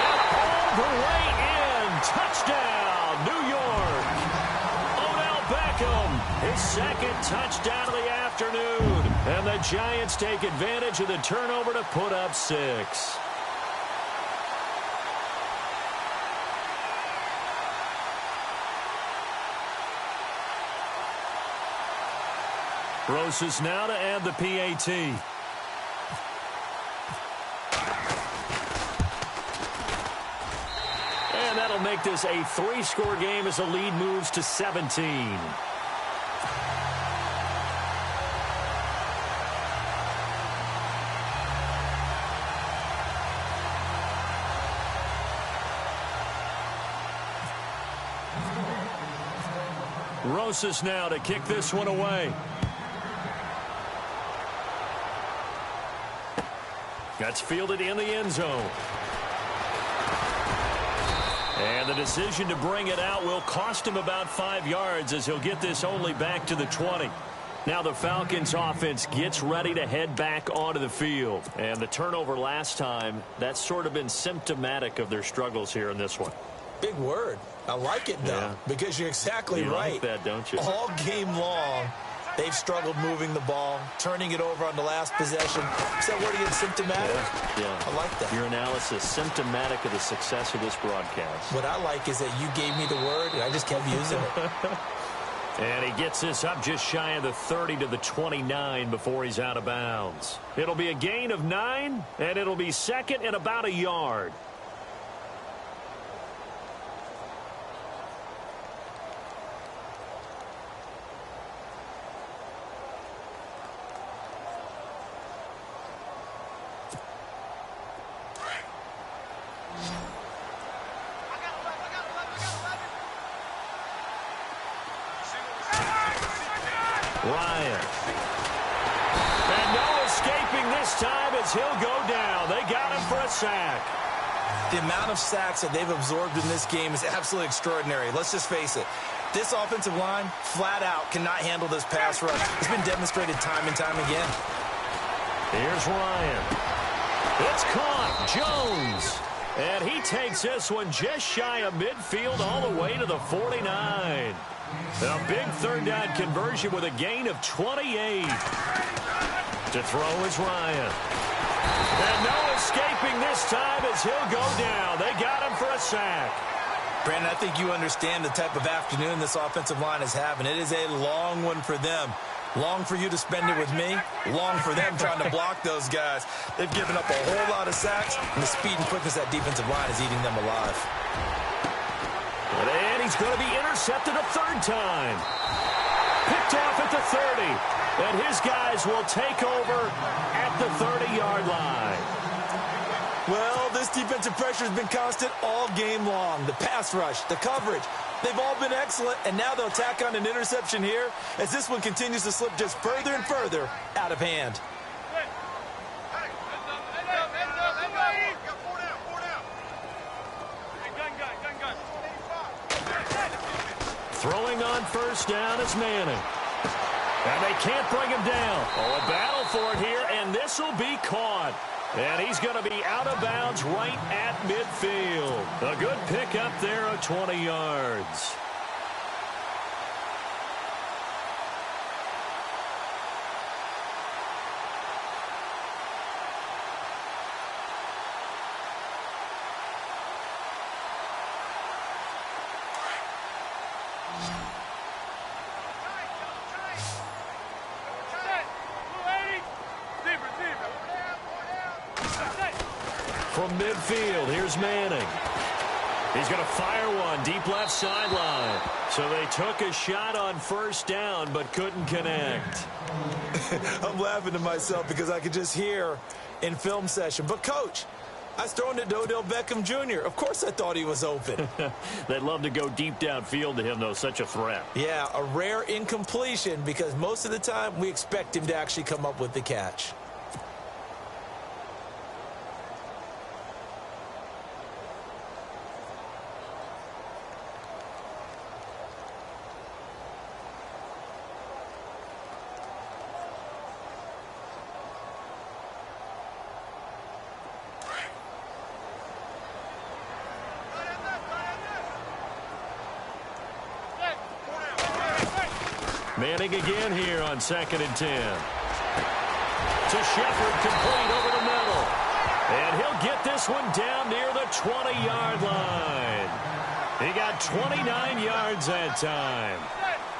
And all the way in. Touchdown, New York. Odell Beckham, his 2nd touchdown of the afternoon. And the Giants take advantage of the turnover to put up 6. Roses now to add the PAT. And that'll make this a 3-score game as the lead moves to 17. Roses now to kick this one away. That's fielded in the end zone. And the decision to bring it out will cost him about 5 yards as he'll get this only back to the 20. Now the Falcons offense gets ready to head back onto the field. And the turnover last time, that's sort of been symptomatic of their struggles here in this one. Big word. I like it, though, because you're exactly right. You like that, don't you? All game long, they've struggled moving the ball, turning it over on the last possession. Is that word again, symptomatic? Yeah. I like that. Your analysis, symptomatic of the success of this broadcast. What I like is that you gave me the word, and I just kept using it. And he gets this up just shy of the 30 to the 29 before he's out of bounds. It'll be a gain of 9, and it'll be 2nd and about a yard. Ryan. And no escaping this time as he'll go down. They got him for a sack. The amount of sacks that they've absorbed in this game is absolutely extraordinary. Let's just face it. This offensive line, flat out, cannot handle this pass rush. It's been demonstrated time and time again. Here's Ryan. It's caught. Jones. And he takes this one just shy of midfield all the way to the 49. A big 3rd down conversion with a gain of 28. To throw is Ryan. And no escaping this time as he'll go down. They got him for a sack. Brandon, I think you understand the type of afternoon this offensive line is having. It is a long one for them. Long for you to spend it with me. Long for them trying to block those guys. They've given up a whole lot of sacks, and the speed and quickness of that defensive line is eating them alive. And he's going to be intercepted a 3rd time. Picked off at the 30. And his guys will take over at the 30-yard line. Well, this defensive pressure has been constant all game long. The pass rush, the coverage, they've all been excellent, and now they'll tack on an interception here as this one continues to slip just further and further out of hand. Throwing on 1st down is Manning. And they can't bring him down. Oh, a battle for it here, and this will be caught. And he's going to be out of bounds right at midfield. A good pickup there of 20 yards. From midfield, here's Manning. He's going to fire one deep left sideline. So they took a shot on first down but couldn't connect. I'm laughing to myself because I could just hear in film session. But, Coach, I was throwing it to Odell Beckham Jr. Of course I thought he was open. They'd love to go deep downfield to him, though. Such a threat. Yeah, a rare incompletion because most of the time we expect him to actually come up with the catch. Manning again here on 2nd and 10. To Shepard, complete over the middle. And he'll get this one down near the 20-yard line. He got 29 yards that time.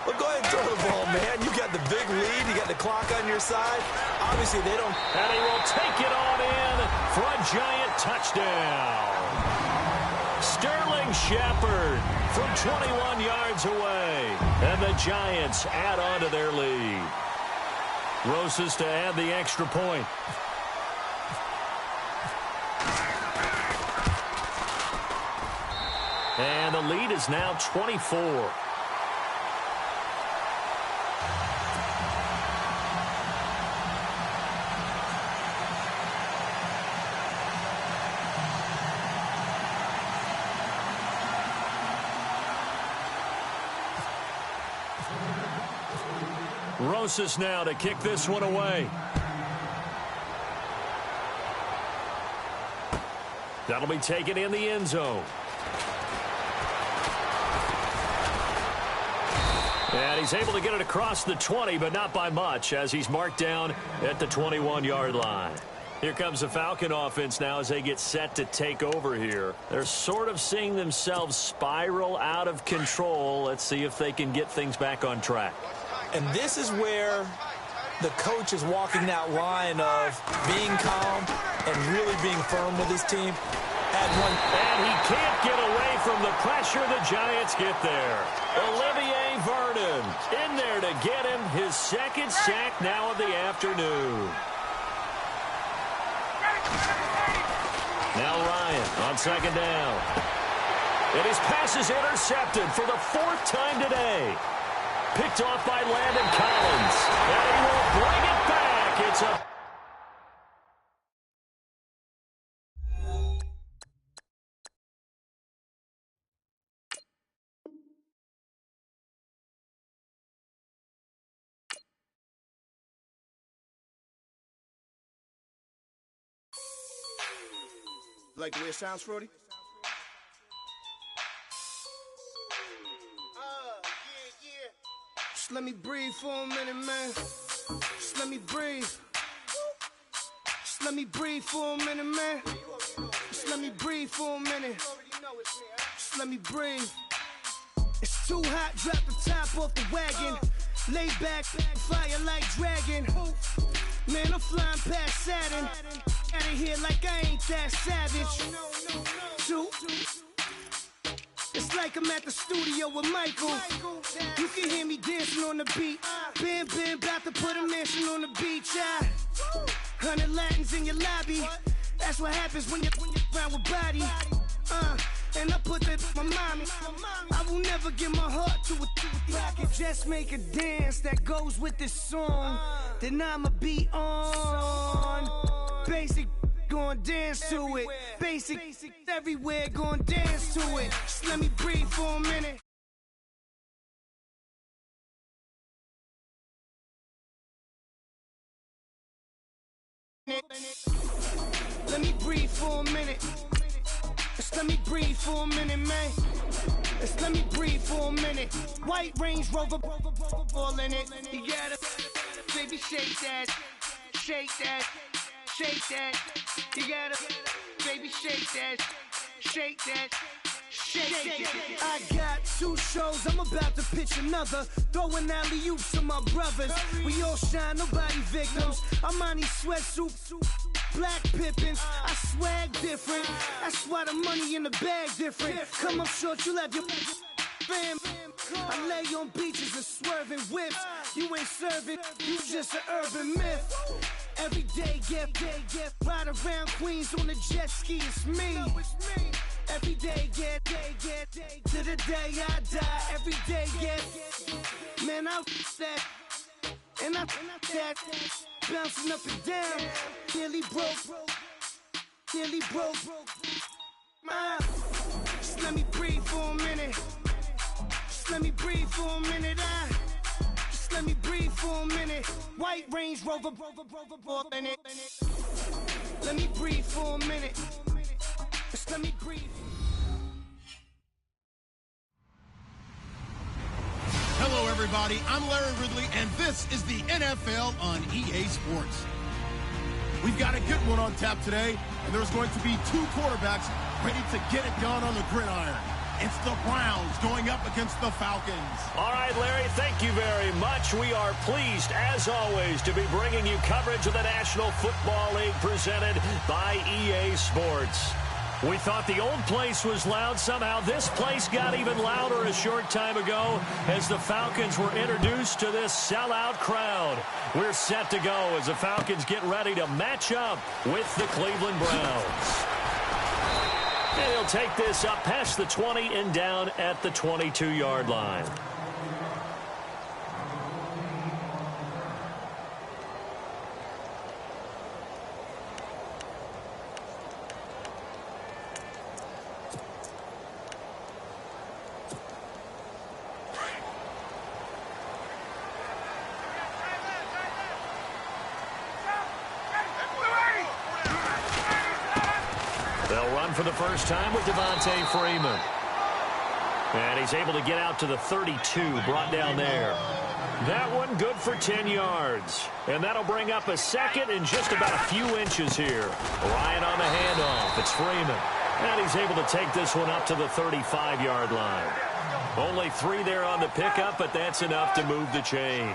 Well, go ahead and throw the ball, man. You got the big lead. You got the clock on your side. Obviously, they don't. And he will take it on in for a giant touchdown. Sterling Shepard from 21 yards away. And the Giants add on to their lead. Rosas to add the extra point. And the lead is now 24. Rosas now to kick this one away. That'll be taken in the end zone. And he's able to get it across the 20, but not by much, as he's marked down at the 21-yard line. Here comes the Falcon offense now as they get set to take over here. They're sort of seeing themselves spiral out of control. Let's see if they can get things back on track. And this is where the coach is walking that line of being calm and really being firm with his team. And he can't get away from the pressure. The Giants get there. Olivier Vernon in there to get him his second sack now of the afternoon. Now Ryan on 2nd down. And his pass is intercepted for the 4th time today. Picked off by Landon Collins. And he will bring it back. It's a... Like the way it sounds, Frody? Just let me breathe for a minute, man. Just let me breathe. Just let me breathe for a minute, man. Just let me breathe for a minute. Just let me breathe. It's too hot, drop the top off the wagon. Lay back, fire like dragon. Man, I'm flying past Saturn. Out of here like I ain't that savage. Two. It's like I'm at the studio with Michael. You can hear me dancing on the beat. Bam, bam, about to put a mansion on the beach. 100 Latins in your lobby. That's what happens when you're around with body. And I put that in my mommy. I will never give my heart to a I can just make a dance that goes with this song. Then I'ma be on. Basic, gon' dance to it. Basic, everywhere, gon' dance to it. Just let me breathe for a minute. Let me breathe for a minute. Just let me breathe for a minute, man. Just let me breathe for a minute. White Range Rover, ball in it. You gotta, baby, shake that, shake that. Shake that, you gotta, baby, shake that, shake that, shake that. I got 2 shows, I'm about to pitch another. Throwing alley-oops to my brothers. We all shine, nobody victims. I'm on these sweatsuits. Black Pippins, I swag different. That's why the money in the bag different. Come up short, you have your fam. I lay on beaches and swerving whips. You ain't serving, you just an urban myth. Every day, get ride around Queens on a jet ski, it's me. Every day, get to the day I die. Every day, get, man, I that, and I that, bouncing up and down, nearly broke. Just let me breathe for a minute. Just let me breathe for a minute. Just let me breathe for a minute. White Range Rover, in it. Let me breathe for a minute. Just let me breathe. Hello, everybody. I'm Larry Ridley, and this is the NFL on EA Sports. We've got a good one on tap today, and there's going to be two quarterbacks ready to get it done on the gridiron. It's the Browns going up against the Falcons. All right, Larry, thank you very much. We are pleased, as always, to be bringing you coverage of the National Football League presented by EA Sports. We thought the old place was loud. Somehow this place got even louder a short time ago as the Falcons were introduced to this sellout crowd. We're set to go as the Falcons get ready to match up with the Cleveland Browns. And he'll take this up past the 20 and down at the 22-yard line. For the first time with Devontae Freeman. And he's able to get out to the 32, brought down there. That one good for 10 yards. And that'll bring up a second and just about a few inches here. Ryan on the handoff. It's Freeman. And he's able to take this one up to the 35-yard line. Only 3 there on the pickup, but that's enough to move the chains.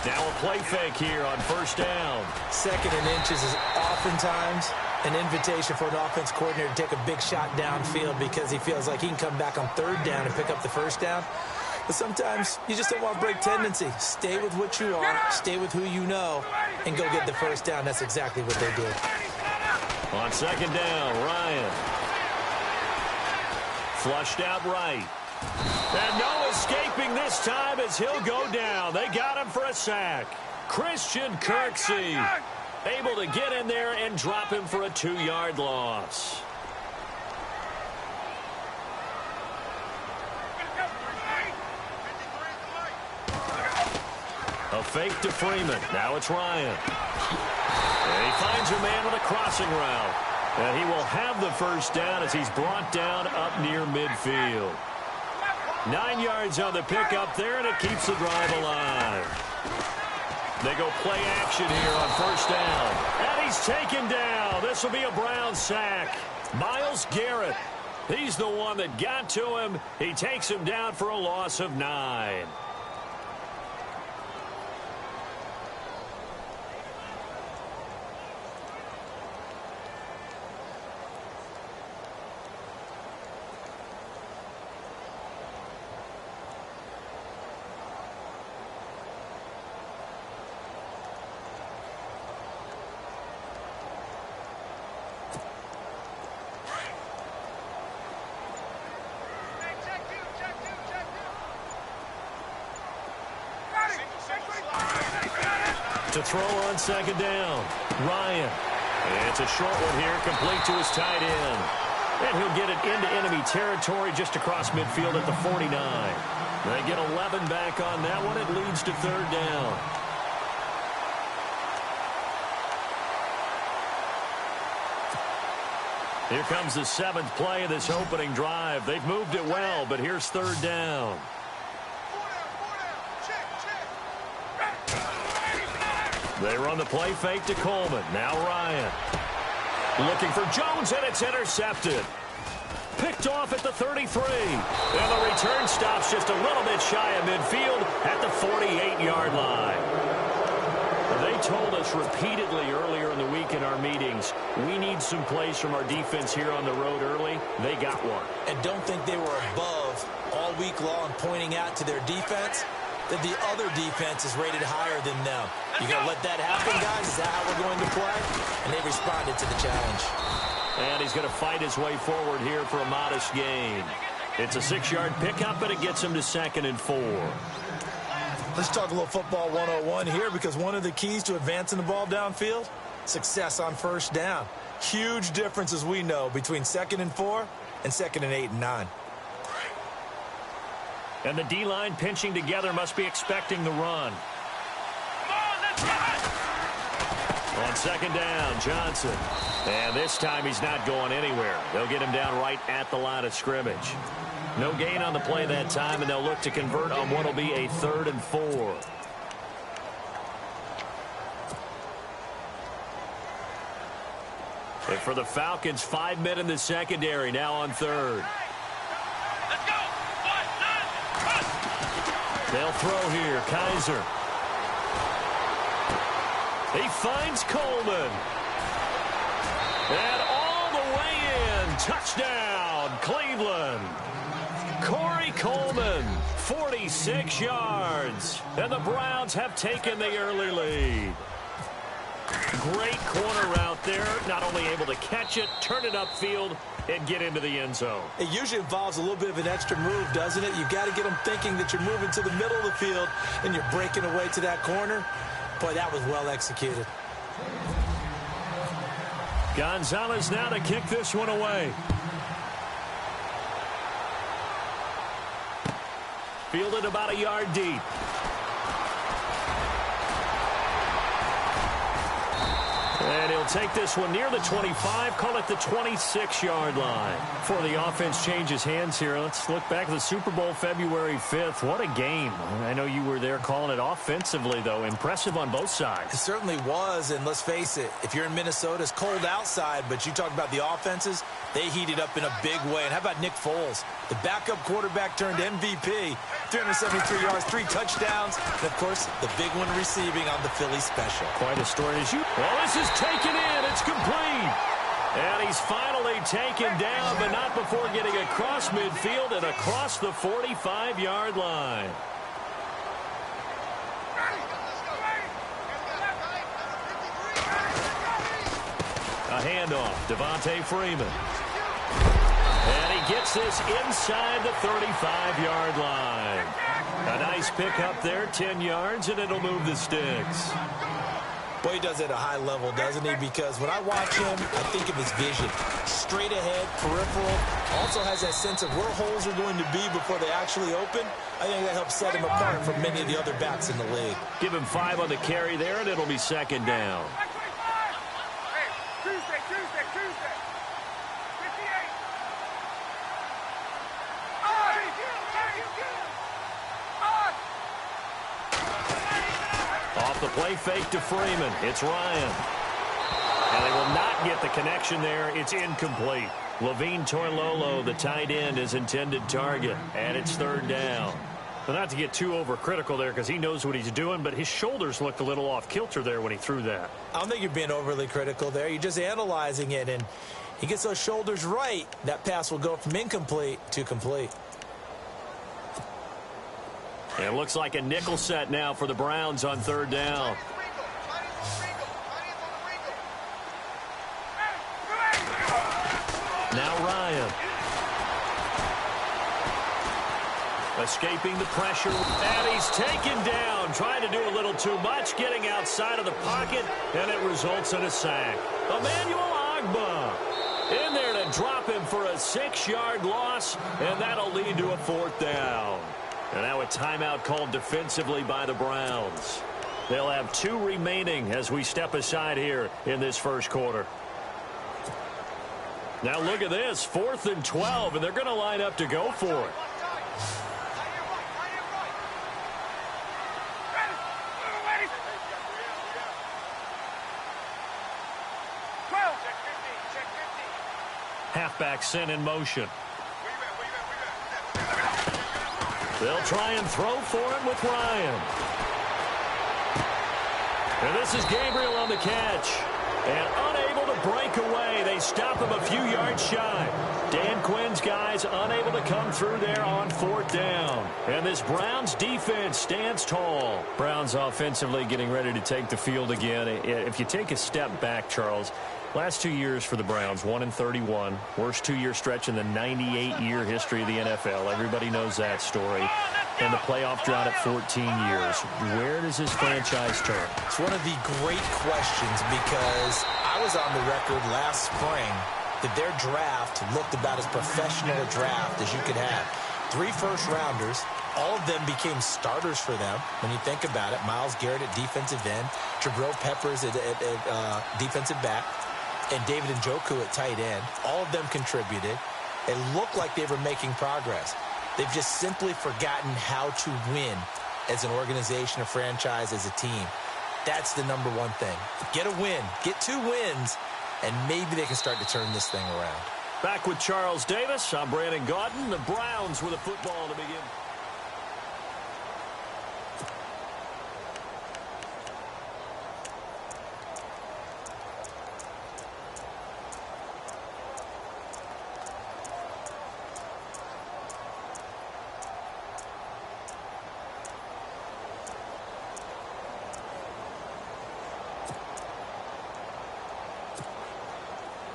Now a play fake here on first down. Second and inches is oftentimes an invitation for an offense coordinator to take a big shot downfield because he feels like he can come back on third down and pick up the first down. But sometimes you just don't want to break tendency. Stay with what you are, stay with who you know, and go get the first down. That's exactly what they did. On second down, Ryan. Flushed out right. And no escaping this time as he'll go down. They got him for a sack. Christian Kirksey able to get in there and drop him for a 2-yard loss. A fake to Freeman. Now it's Ryan. And he finds a man with a crossing route. And he will have the first down as he's brought down up near midfield. 9 yards on the pickup there, and it keeps the drive alive. They go play action here on first down. And he's taken down. This will be a Brown sack. Myles Garrett. He's the one that got to him. He takes him down for a loss of 9. To throw on second down, Ryan. It's a short one here, complete to his tight end. And he'll get it into enemy territory just across midfield at the 49. They get 11 back on that one. It leads to third down. Here comes the 7th play of this opening drive. They've moved it well, but here's third down. They run the play fake to Coleman. Now Ryan. Looking for Jones, and it's intercepted. Picked off at the 33. And the return stops just a little bit shy of midfield at the 48-yard line. They told us repeatedly earlier in the week in our meetings, we need some plays from our defense here on the road early. They got one. And don't think they were above all week long pointing out to their defense that the other defense is rated higher than them. You going to let that happen, guys? Is that how we're going to play? And they responded to the challenge. And he's going to fight his way forward here for a modest gain. It's a 6-yard pickup, but it gets him to 2nd and 4. Let's talk a little football 101 here, because one of the keys to advancing the ball downfield, success on first down. Huge difference, as we know, between 2nd and 4 and 2nd and 8 and 9. And the D-line pinching together must be expecting the run. On 2nd down, Johnson. And this time he's not going anywhere. They'll get him down right at the line of scrimmage. No gain on the play that time, and they'll look to convert on what will be a 3rd and 4. And for the Falcons, 5 men in the secondary now on 3rd. They'll throw here. Kaiser. He finds Coleman. And all the way in. Touchdown, Cleveland. Corey Coleman, 46 yards. And the Browns have taken the early lead. Great corner route there. Not only able to catch it, turn it upfield, and get into the end zone. It usually involves a little bit of an extra move, doesn't it? You've got to get them thinking that you're moving to the middle of the field and you're breaking away to that corner. Boy, that was well executed. Gonzalez now to kick this one away. Fielded about a yard deep. And he'll take this one near the 25, call it the 26-yard line. Before the offense changes hands here, let's look back at the Super Bowl February 5th. What a game. I know you were there calling it offensively, though. Impressive on both sides. It certainly was, and let's face it, if you're in Minnesota, it's cold outside, but you talk about the offenses, they heated up in a big way. And how about Nick Foles? The backup quarterback turned MVP, 373 yards, 3 touchdowns, and, of course, the big one receiving on the Philly special. Quite a story. Well, this is taken in. It's complete. And he's finally taken down, but not before getting across midfield and across the 45-yard line. A handoff, Devontae Freeman. And he gets this inside the 35-yard line. A nice pickup there, 10 yards, and it'll move the sticks. Boy, he does it at a high level, doesn't he? Because when I watch him, I think of his vision. Straight ahead, peripheral. Also has that sense of where holes are going to be before they actually open. I think that helps set him apart from many of the other backs in the league. Give him 5 on the carry there, and it'll be 2nd down. Off the play fake to Freeman. It's Ryan. And they will not get the connection there. It's incomplete. Levine Toilolo, the tight end, is intended target. And it's 3rd down. But not to get too overcritical there because he knows what he's doing, but his shoulders looked a little off kilter there when he threw that. I don't think you're being overly critical there. You're just analyzing it, and he gets those shoulders right. That pass will go from incomplete to complete. It looks like a nickel set now for the Browns on 3rd down. Now Ryan. Escaping the pressure, and he's taken down, trying to do a little too much, getting outside of the pocket, and it results in a sack. Emmanuel Ogbah in there to drop him for a 6-yard loss, and that'll lead to a 4th down. And now a timeout called defensively by the Browns. They'll have 2 remaining as we step aside here in this first quarter. Now look at this, 4th and 12, and they're going to line up to go for it. Halfback sent in motion. They'll try and throw for it with Ryan. And this is Gabriel on the catch. And unable to break away. They stop him a few yards shy. Dan Quinn's guys unable to come through there on 4th down. And this Browns defense stands tall. Browns offensively getting ready to take the field again. If you take a step back, Charles, last 2 years for the Browns, 1-31. Worst 2-year stretch in the 98-year history of the NFL. Everybody knows that story. And the playoff drought at 14 years. Where does this franchise turn? It's one of the great questions because I was on the record last spring that their draft looked about as professional a draft as you could have. 3 first-rounders. All of them became starters for them when you think about it. Myles Garrett at defensive end, Jabril Peppers at defensive back, and David Njoku at tight end. All of them contributed. It looked like they were making progress. They've just simply forgotten how to win as an organization, a franchise, as a team. That's the number one thing. Get a win. Get 2 wins, and maybe they can start to turn this thing around. Back with Charles Davis. I'm Brandon Gaudin. The Browns with a football to begin.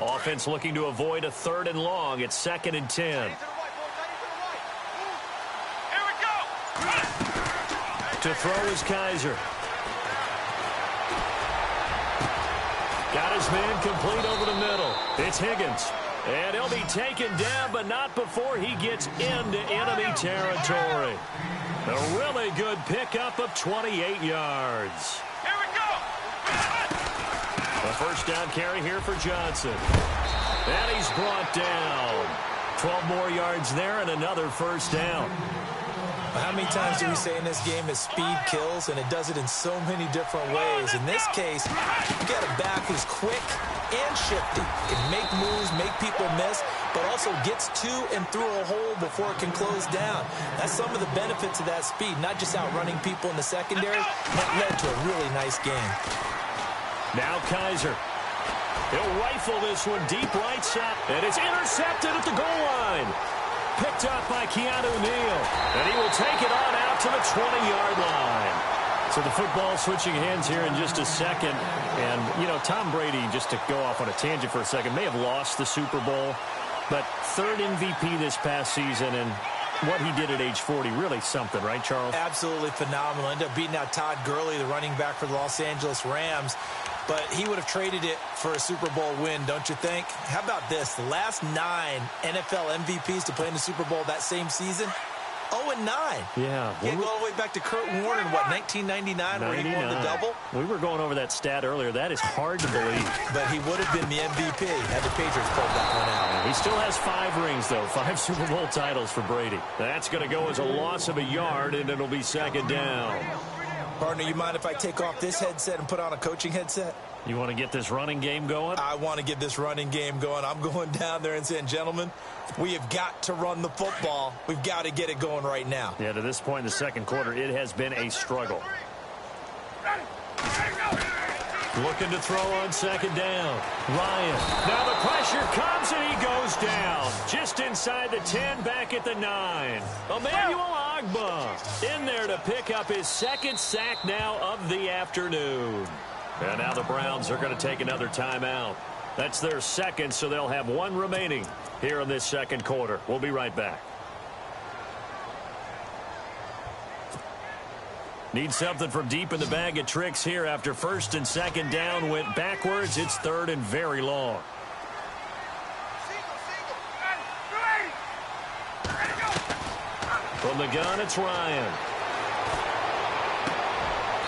Offense looking to avoid a 3rd and long. It's 2nd and 10. Here we go. To throw is Kaiser. Got his man complete over the middle. It's Higgins. And he'll be taken down, but not before he gets into enemy territory. A really good pickup of 28 yards. Here we go. A first down carry here for Johnson. And he's brought down. 12 more yards there and another first down. How many times do we say in this game that speed kills, and it does it in so many different ways? In this case, you got a back who's quick and shifty. Can make moves, make people miss, but also gets to and through a hole before it can close down. That's some of the benefits of that speed, not just outrunning people in the secondary. That led to a really nice game. Now Kaiser. He'll rifle this one deep right side. And it's intercepted at the goal line. Picked up by Keanu Neal. And he will take it on out to the 20-yard line. So the football switching hands here in just a second. And, you know, Tom Brady, just to go off on a tangent for a second, may have lost the Super Bowl. But 3rd MVP this past season, and what he did at age 40, really something, right, Charles? Absolutely phenomenal. Ended up beating out Todd Gurley, the running back for the Los Angeles Rams. But he would have traded it for a Super Bowl win, don't you think? How about this? The last 9 NFL MVPs to play in the Super Bowl that same season, 0-9. Yeah. Can't go all the way back to Kurt Warner in, what, 1999 where he won the double? We were going over that stat earlier. That is hard to believe. But he would have been the MVP had the Patriots pulled that one out. He still has 5 rings, though. 5 Super Bowl titles for Brady. That's going to go as a loss of a yard, and it'll be 2nd down. Partner, you mind if I take off this headset and put on a coaching headset? You want to get this running game going? I want to get this running game going. I'm going down there and saying, gentlemen, we have got to run the football. We've got to get it going right now. Yeah, to this point in the second quarter, it has been a struggle. Looking to throw on 2nd down. Ryan. Now the pressure comes and he goes down. Just inside the 10, back at the 9. Emmanuel Ogbah in there to pick up his 2nd sack now of the afternoon. And now the Browns are going to take another timeout. That's their 2nd, so they'll have 1 remaining here in this second quarter. We'll be right back. Need something from deep in the bag of tricks here after 1st and 2nd down went backwards. It's 3rd and very long. From the gun, it's Ryan.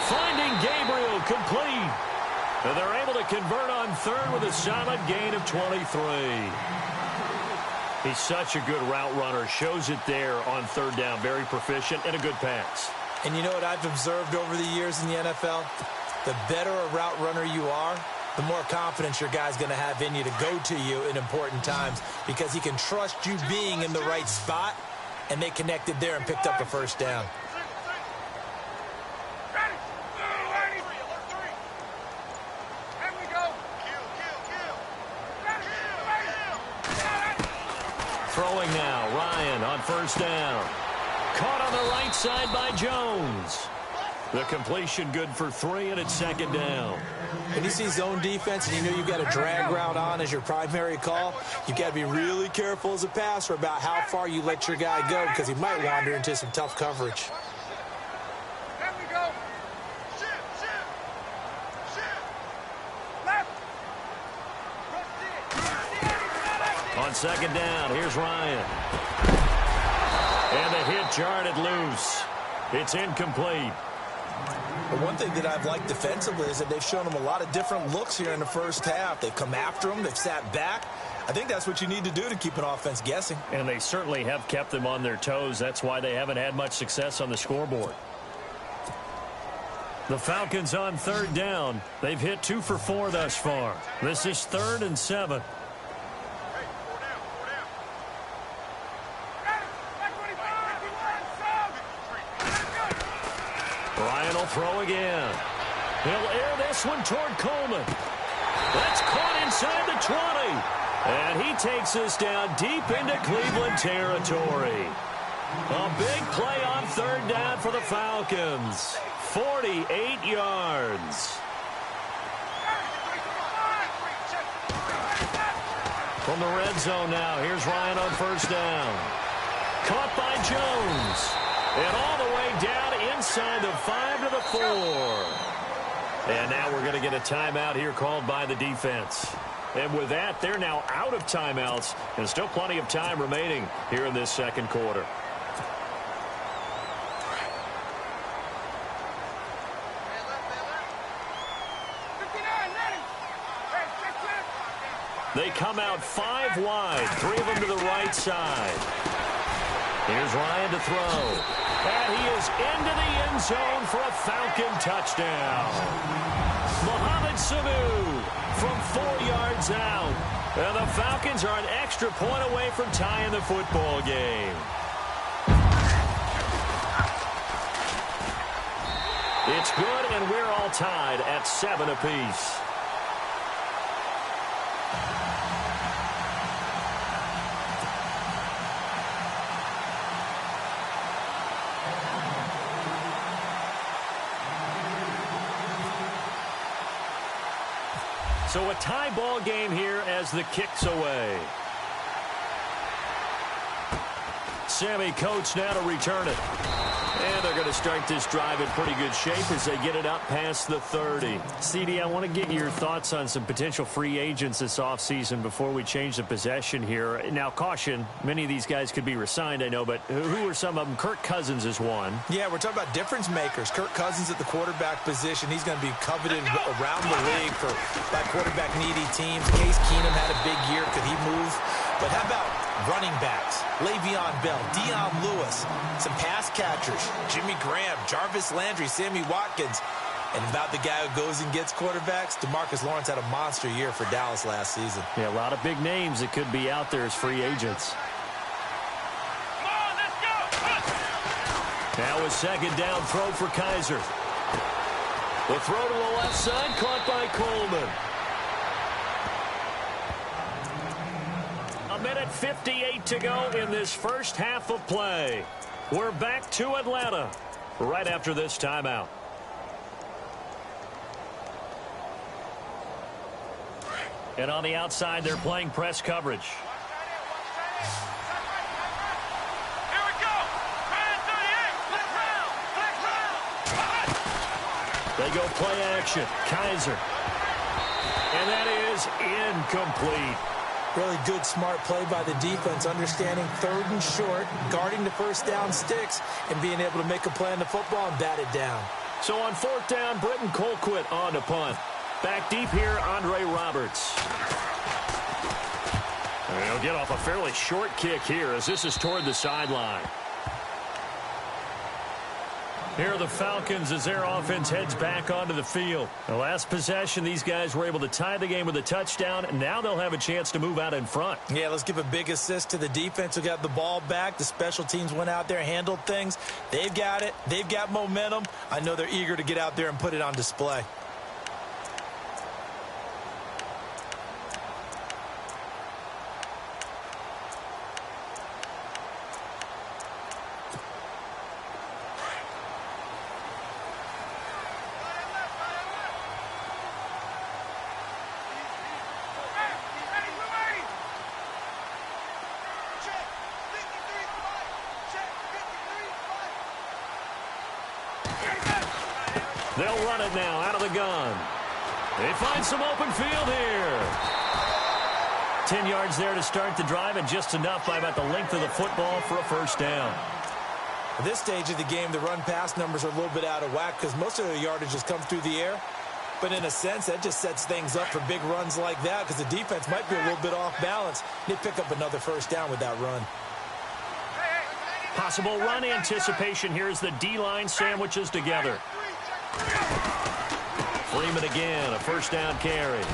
Finding Gabriel complete. And they're able to convert on 3rd with a solid gain of 23. He's such a good route runner. Shows it there on 3rd down. Very proficient and a good pass. And you know what I've observed over the years in the NFL? The better a route runner you are, the more confidence your guy's going to have in you to go to you in important times because he can trust you being in the right spot, and they connected there and picked up a 1st down. Throwing now, Ryan on first down. Caught on the right side by Jones. The completion good for 3, and it's second down. When you see zone defense and you know you've got a drag route on as your primary call, you've got to be really careful as a passer about how far you let your guy go because he might wander into some tough coverage. On second down, here's Ryan. And the hit jarred it loose. It's incomplete. But one thing that I've liked defensively is that they've shown him a lot of different looks here in the first half. They've come after him. They've sat back. I think that's what you need to do to keep an offense guessing. And they certainly have kept them on their toes. That's why they haven't had much success on the scoreboard. The Falcons on third down. They've hit 2 for 4 thus far. This is 3rd and 7. Ryan will throw again. He'll air this one toward Coleman. That's caught inside the 20. And he takes this down deep into Cleveland territory. A big play on third down for the Falcons. 48 yards. From the red zone now, here's Ryan on first down. Caught by Jones. And all the way down inside the 5 to the 4. And now we're going to get a timeout here called by the defense. And with that, they're now out of timeouts. And still plenty of time remaining here in this second quarter. They come out 5 wide, 3 of them to the right side. Here's Ryan to throw. And he is into the end zone for a Falcon touchdown. Mohamed Sanu from 4 yards out. And the Falcons are an extra point away from tying the football game. It's good, and we're all tied at 7 apiece. So a tie ball game here as the kick's away. Sammy Coates now to return it. And they're going to start this drive in pretty good shape as they get it up past the 30. CD, I want to get your thoughts on some potential free agents this offseason before we change the possession here. Now, caution, many of these guys could be re-signed, I know, but who are some of them? Kirk Cousins is one. Yeah, we're talking about difference makers. Kirk Cousins at the quarterback position. He's going to be coveted around the league by quarterback-needy teams. Case Keenum had a big year. Could he move? But how about running backs? Le'Veon Bell, Dion Lewis, some pass catchers, Jimmy Graham, Jarvis Landry, Sammy Watkins. And about the guy who goes and gets quarterbacks, DeMarcus Lawrence had a monster year for Dallas last season. Yeah, a lot of big names that could be out there as free agents. Come on, let's go. Now a second down throw for Kaiser. The throw to the left side, caught by Coleman. A minute 58 to go in this first half of play. We're back to Atlanta right after this timeout. And on the outside, they're playing press coverage. Here we go. They go play action. Kaiser. And that is incomplete. Really good, smart play by the defense, understanding third and short, guarding the first down sticks, and being able to make a play on the football and bat it down. So on fourth down, Britton Colquitt on to punt. Back deep here, Andre Roberts. And he'll get off a fairly short kick here as this is toward the sideline. Here are the Falcons as their offense heads back onto the field. The last possession, these guys were able to tie the game with a touchdown. Now they'll have a chance to move out in front. Yeah, let's give a big assist to the defense who got the ball back. The special teams went out there, handled things. They've got it. They've got momentum. I know they're eager to get out there and put it on display. They'll run it now out of the gun. They find some open field here. 10 yards there to start the drive, and just enough by about the length of the football for a first down. At this stage of the game, the run-pass numbers are a little bit out of whack because most of the yardage just comes through the air. But in a sense, that just sets things up for big runs like that because the defense might be a little bit off balance. They pick up another first down with that run. Possible run anticipation here as the D-line sandwiches together. Freeman again, a first down carry. And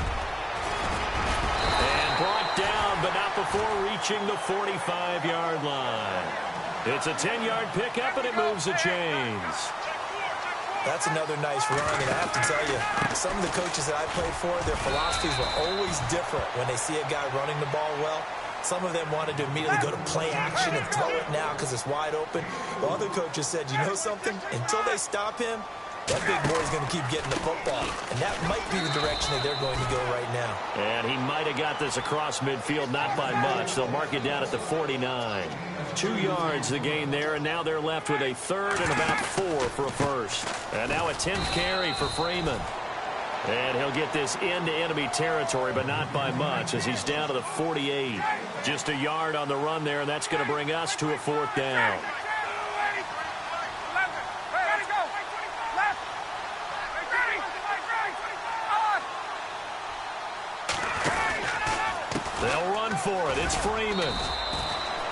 brought down, but not before reaching the 45-yard line. It's a 10-yard pickup, and it moves the chains. That's another nice run, and I have to tell you, some of the coaches that I played for, their philosophies were always different when they see a guy running the ball well. Some of them wanted to immediately go to play action and throw it now because it's wide open. The other coaches said, you know something? Until they stop him, that big boy's going to keep getting the football. And that might be the direction that they're going to go right now. And he might have got this across midfield, not by much. They'll mark it down at the 49. 2 yards the gain there, and now they're left with a third and about 4 for a first. And now a 10th carry for Freeman. And he'll get this into enemy territory, but not by much as he's down to the 48. Just a yard on the run there, and that's going to bring us to a fourth down. They'll run for it. It's Freeman.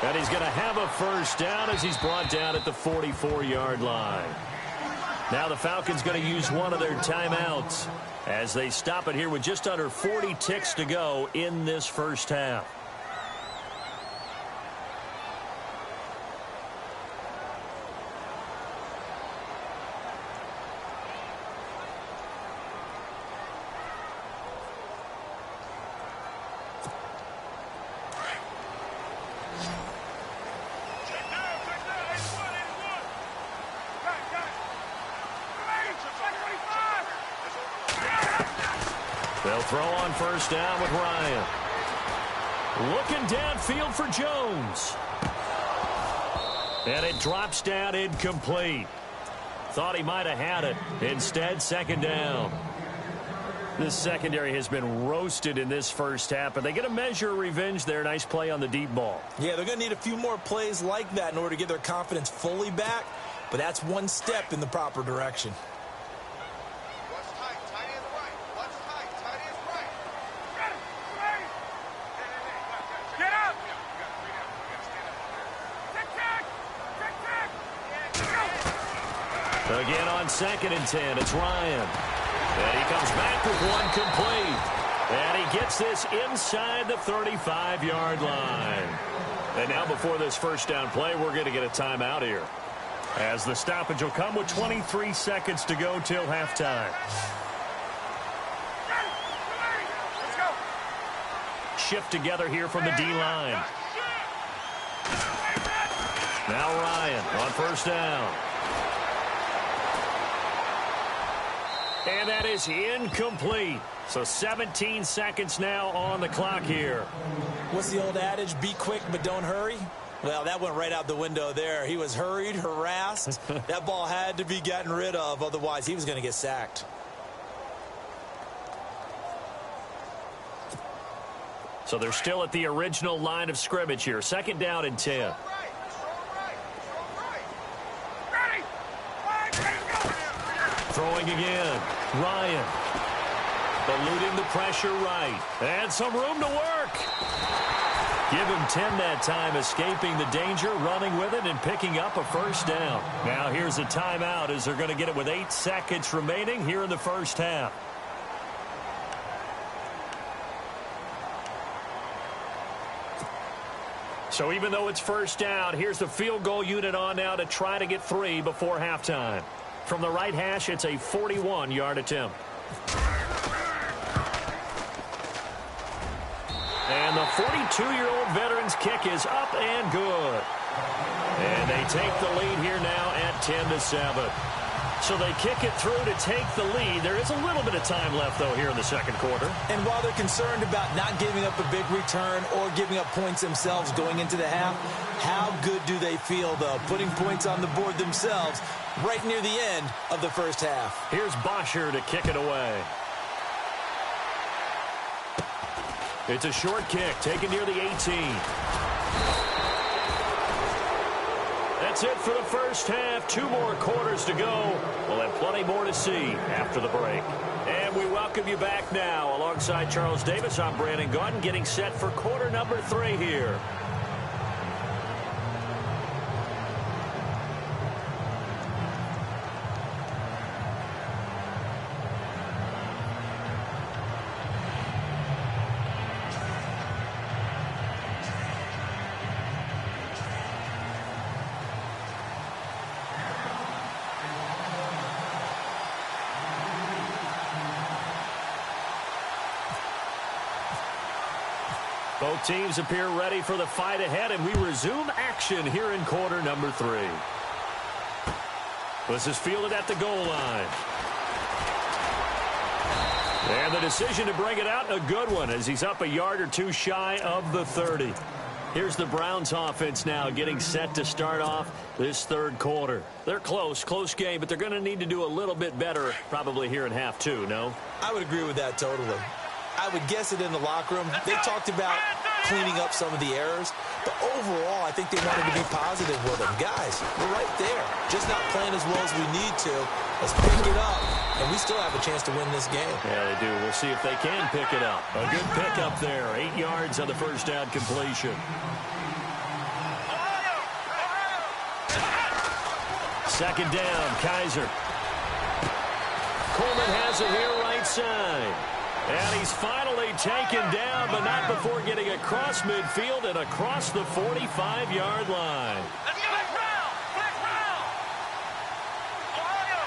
And he's going to have a first down as he's brought down at the 44-yard line. Now the Falcons going to use one of their timeouts as they stop it here with just under 40 ticks to go in this first half. They'll throw on first down with Ryan. Looking downfield for Jones. And it drops down incomplete. Thought he might have had it. Instead, second down. This secondary has been roasted in this first half, but they get a measure of revenge there. Nice play on the deep ball. Yeah, they're going to need a few more plays like that in order to get their confidence fully back, but that's one step in the proper direction. Again on 2nd and 10, it's Ryan. And he comes back with one complete. And he gets this inside the 35-yard line. And now before this first down play, we're going to get a timeout here, as the stoppage will come with 23 seconds to go till halftime. Shift together here from the D-line. Now Ryan on first down. And that is incomplete. So 17 seconds now on the clock here. What's the old adage? Be quick, but don't hurry. Well, that went right out the window there. He was hurried, harassed. That ball had to be gotten rid of. Otherwise, he was going to get sacked. So they're still at the original line of scrimmage here. 2nd down and 10. Throwing again. Ryan. Eluding the pressure right. And some room to work. Give him 10 that time, escaping the danger, running with it, and picking up a first down. Now here's a timeout as they're going to get it with 8 seconds remaining here in the first half. So even though it's first down, here's the field goal unit on now to try to get 3 before halftime. From the right hash, it's a 41-yard attempt. And the 42-year-old veteran's kick is up and good. And they take the lead here now at 10-7. So they kick it through to take the lead. There is a little bit of time left, though, here in the second quarter. And while they're concerned about not giving up a big return or giving up points themselves going into the half, how good do they feel, though, putting points on the board themselves right near the end of the first half? Here's Bosher to kick it away. It's a short kick, taken near the 18. That's it for the first half. 2 more quarters to go. We'll have plenty more to see after the break. And we welcome you back now. Alongside Charles Davis, I'm Brandon Gaudin, getting set for quarter number 3 here. Both teams appear ready for the fight ahead, and we resume action here in quarter number 3. This is fielded at the goal line. And the decision to bring it out, a good one, as he's up a yard or 2 shy of the 30. Here's the Browns offense now getting set to start off this third quarter. They're close game, but they're going to need to do a little bit better probably here in half 2, no? I would agree with that totally. I would guess it in the locker room. They talked about cleaning up some of the errors, but overall, I think they wanted to be positive with them. Guys, we're right there. Just not playing as well as we need to. Let's pick it up, and we still have a chance to win this game. Yeah, they do. We'll see if they can pick it up. A good pick up there. 8 yards on the first down completion. Second down, Kaiser. Coleman has it here right side. And he's finally taken down, but not before getting across midfield and across the 45-yard line. Let's go. Flex round.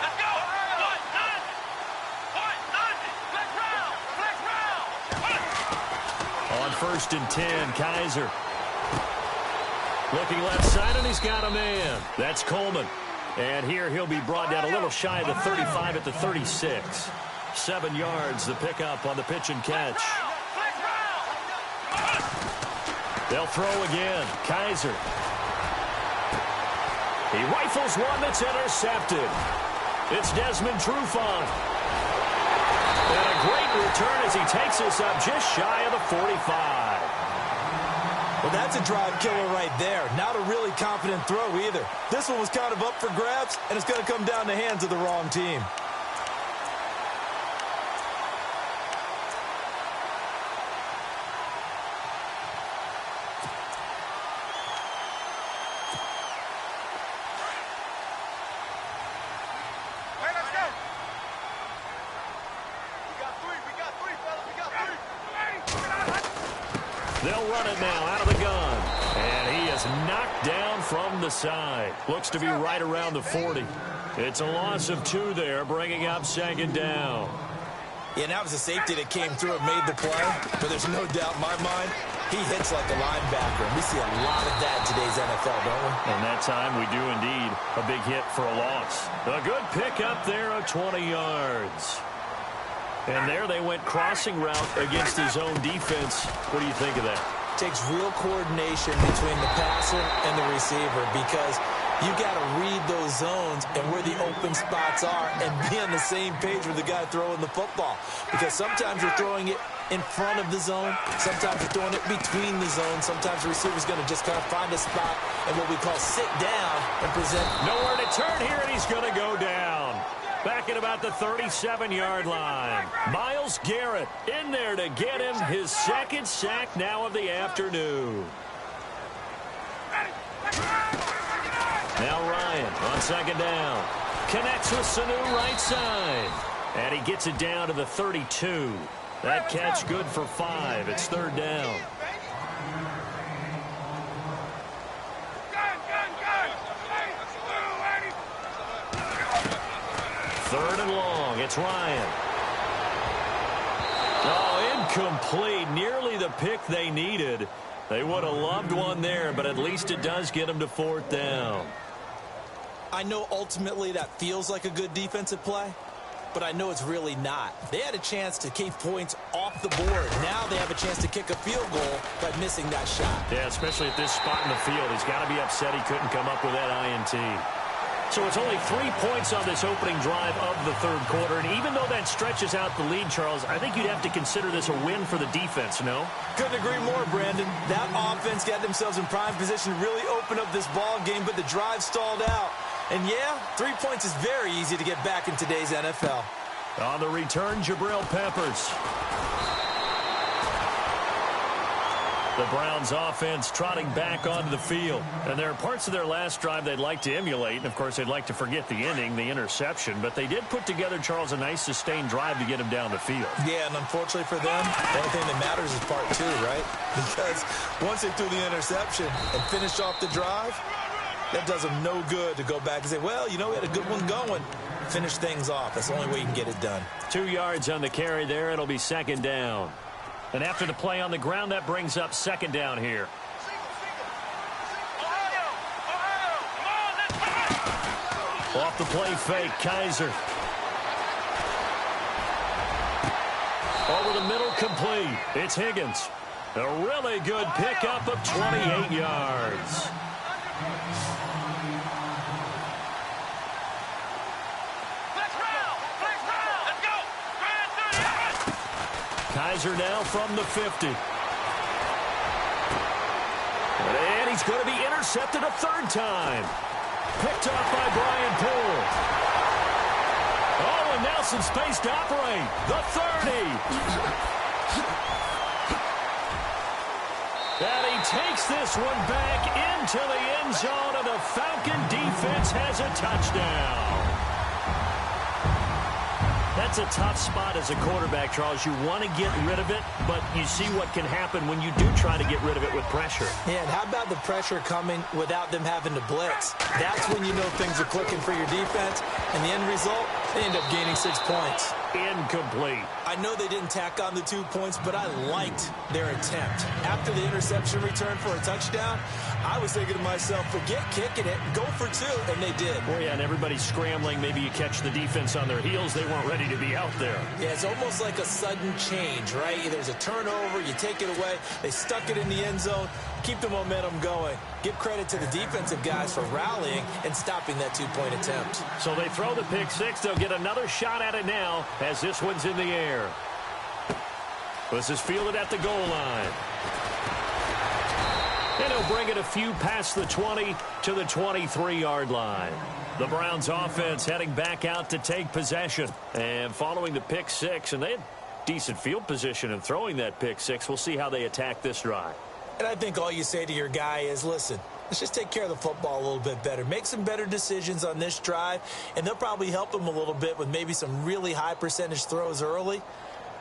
Let's go. Flex round. On 1st and 10, Kaiser. Looking left side, and he's got a man. That's Coleman. And here he'll be brought down a little shy of the 35 at the 36. 7 yards, the pickup on the pitch and catch. They'll throw again. Kaiser. He rifles one that's intercepted. It's Desmond Trufant. And a great return as he takes us up just shy of the 45. Well, that's a drive killer right there. Not a really confident throw either. This one was kind of up for grabs, and it's going to come down the hands of the wrong team. They'll run it now out of the gun. And he is knocked down from the side. Looks to be right around the 40. It's a loss of 2 there, bringing up second down. Yeah, and that was a safety that came through and made the play. But there's no doubt in my mind, he hits like a linebacker. And we see a lot of that in today's NFL, don't we? And that time we do indeed. A big hit for a loss. A good pick up there of 20 yards. And there they went crossing route against his own defense. What do you think of that? Takes real coordination between the passer and the receiver because you got to read those zones and where the open spots are and be on the same page with the guy throwing the football. Because sometimes you're throwing it in front of the zone. Sometimes you're throwing it between the zones. Sometimes the receiver's going to just kind of find a spot and what we call sit down and present. Nowhere to turn here, and he's going to go down. Back at about the 37-yard line. Myles Garrett in there to get him his second sack now of the afternoon. Now Ryan on second down. Connects with Sanu right side. And he gets it down to the 32. That catch good for 5. It's third down. Third and long. It's Ryan. Oh, incomplete. Nearly the pick they needed. They would have loved one there, but at least it does get them to fourth down. I know ultimately that feels like a good defensive play, but I know it's really not. They had a chance to keep points off the board. Now they have a chance to kick a field goal by missing that shot. Yeah, especially at this spot in the field. He's got to be upset he couldn't come up with that INT. So it's only 3 points on this opening drive of the third quarter. And even though that stretches out the lead, Charles, I think you'd have to consider this a win for the defense, no? Couldn't agree more, Brandon. That offense got themselves in prime position to really open up this ball game, but the drive stalled out. And yeah, 3 points is very easy to get back in today's NFL. On the return, Jabril Peppers. The Browns offense trotting back onto the field. And there are parts of their last drive they'd like to emulate. And, of course, they'd like to forget the ending, the interception. But they did put together, Charles, a nice sustained drive to get him down the field. Yeah, and unfortunately for them, the only thing that matters is part 2, right? Because once they threw the interception and finished off the drive, that does them no good to go back and say, well, you know, we had a good one going. Finish things off. That's the only way you can get it done. 2 yards on the carry there. It'll be second down. And after the play on the ground, that brings up second down here. Off the play fake, Kaiser. Over the middle, complete. It's Higgins. A really good pickup of 28 yards. Kaiser now from the 50. And he's going to be intercepted a third time. Picked off by Brian Poole. Oh, and now some space to operate. The 30. And he takes this one back into the end zone, and the Falcon defense has a touchdown. That's a tough spot as a quarterback, Charles. You want to get rid of it, but you see what can happen when you do try to get rid of it with pressure. Yeah, and how about the pressure coming without them having to blitz? That's when you know things are clicking for your defense, and the end result, they end up gaining 6 points. Incomplete. I know they didn't tack on the 2 points, but I liked their attempt. After the interception return for a touchdown, I was thinking to myself, forget kicking it, go for 2, and they did. Well, yeah, and everybody's scrambling. Maybe you catch the defense on their heels. They weren't ready to be out there. Yeah, it's almost like a sudden change, right? There's a turnover, you take it away, they stuck it in the end zone, keep the momentum going. Give credit to the defensive guys for rallying and stopping that 2-point attempt. So they throw the pick six. They'll get another shot at it now as this one's in the air. This is fielded at the goal line. And he'll bring it a few past the 20 to the 23-yard line. The Browns offense heading back out to take possession. And following the pick six, and they had decent field position in throwing that pick six. We'll see how they attack this drive. And I think all you say to your guy is, listen, let's just take care of the football a little bit better. Make some better decisions on this drive, and they'll probably help him a little bit with maybe some really high percentage throws early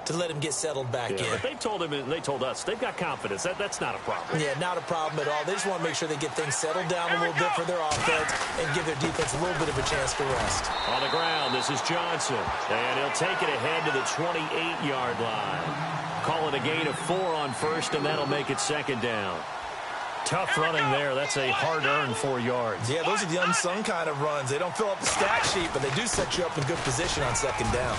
to let him get settled back in. But they told him, and they told us, they've got confidence. That's not a problem. Yeah, not a problem at all. They just want to make sure they get things settled down a little bit for their offense and give their defense a little bit of a chance to rest. On the ground, this is Johnson, and he'll take it ahead to the 28-yard line. Call it a gain of 4 on first, and that'll make it second down. Tough running there. That's a hard-earned 4 yards. Yeah, those are the unsung kind of runs. They don't fill up the stat sheet, but they do set you up in good position on second down.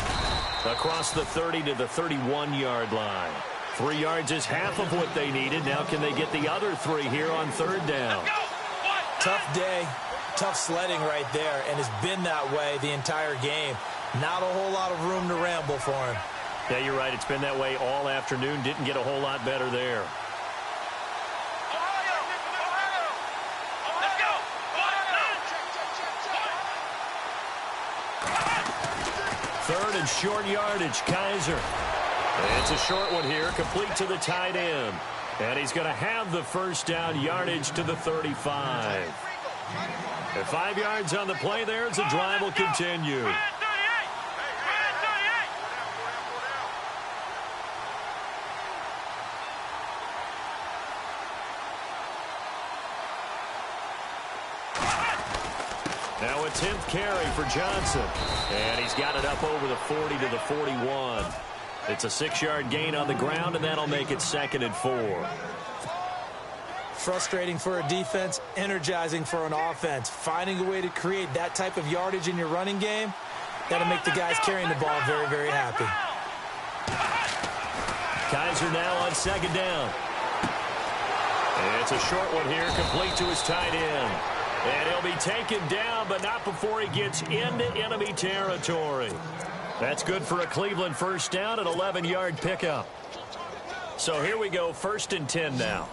Across the 30 to the 31-yard line. 3 yards is half of what they needed. Now can they get the other 3 here on third down? Tough day, tough sledding right there, and it's been that way the entire game. Not a whole lot of room to ramble for him. Yeah, you're right. It's been that way all afternoon. Didn't get a whole lot better there. Third and short yardage, Kaiser. It's a short one here, complete to the tight end. And he's going to have the first down, yardage to the 35. And 5 yards on the play there as the drive will continue. Now a 10th carry for Johnson. And he's got it up over the 40 to the 41. It's a 6-yard gain on the ground, and that'll make it 2nd and 4. Frustrating for a defense, energizing for an offense. Finding a way to create that type of yardage in your running game, that'll make the guys carrying the ball very, very happy. Kaiser now on second down. It's a short one here, complete to his tight end. And he'll be taken down, but not before he gets into enemy territory. That's good for a Cleveland first down, an 11-yard pickup. So here we go, 1st and 10 now.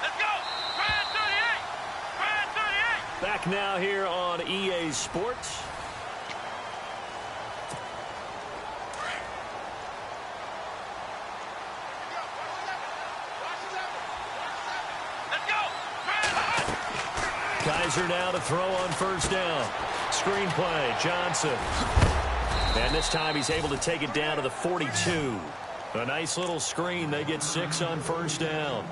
Let's go! Brand 38! Back now here on EA Sports. Kaiser now to throw on first down. Screen play, Johnson. And this time he's able to take it down to the 42. A nice little screen. They get 6 on first down.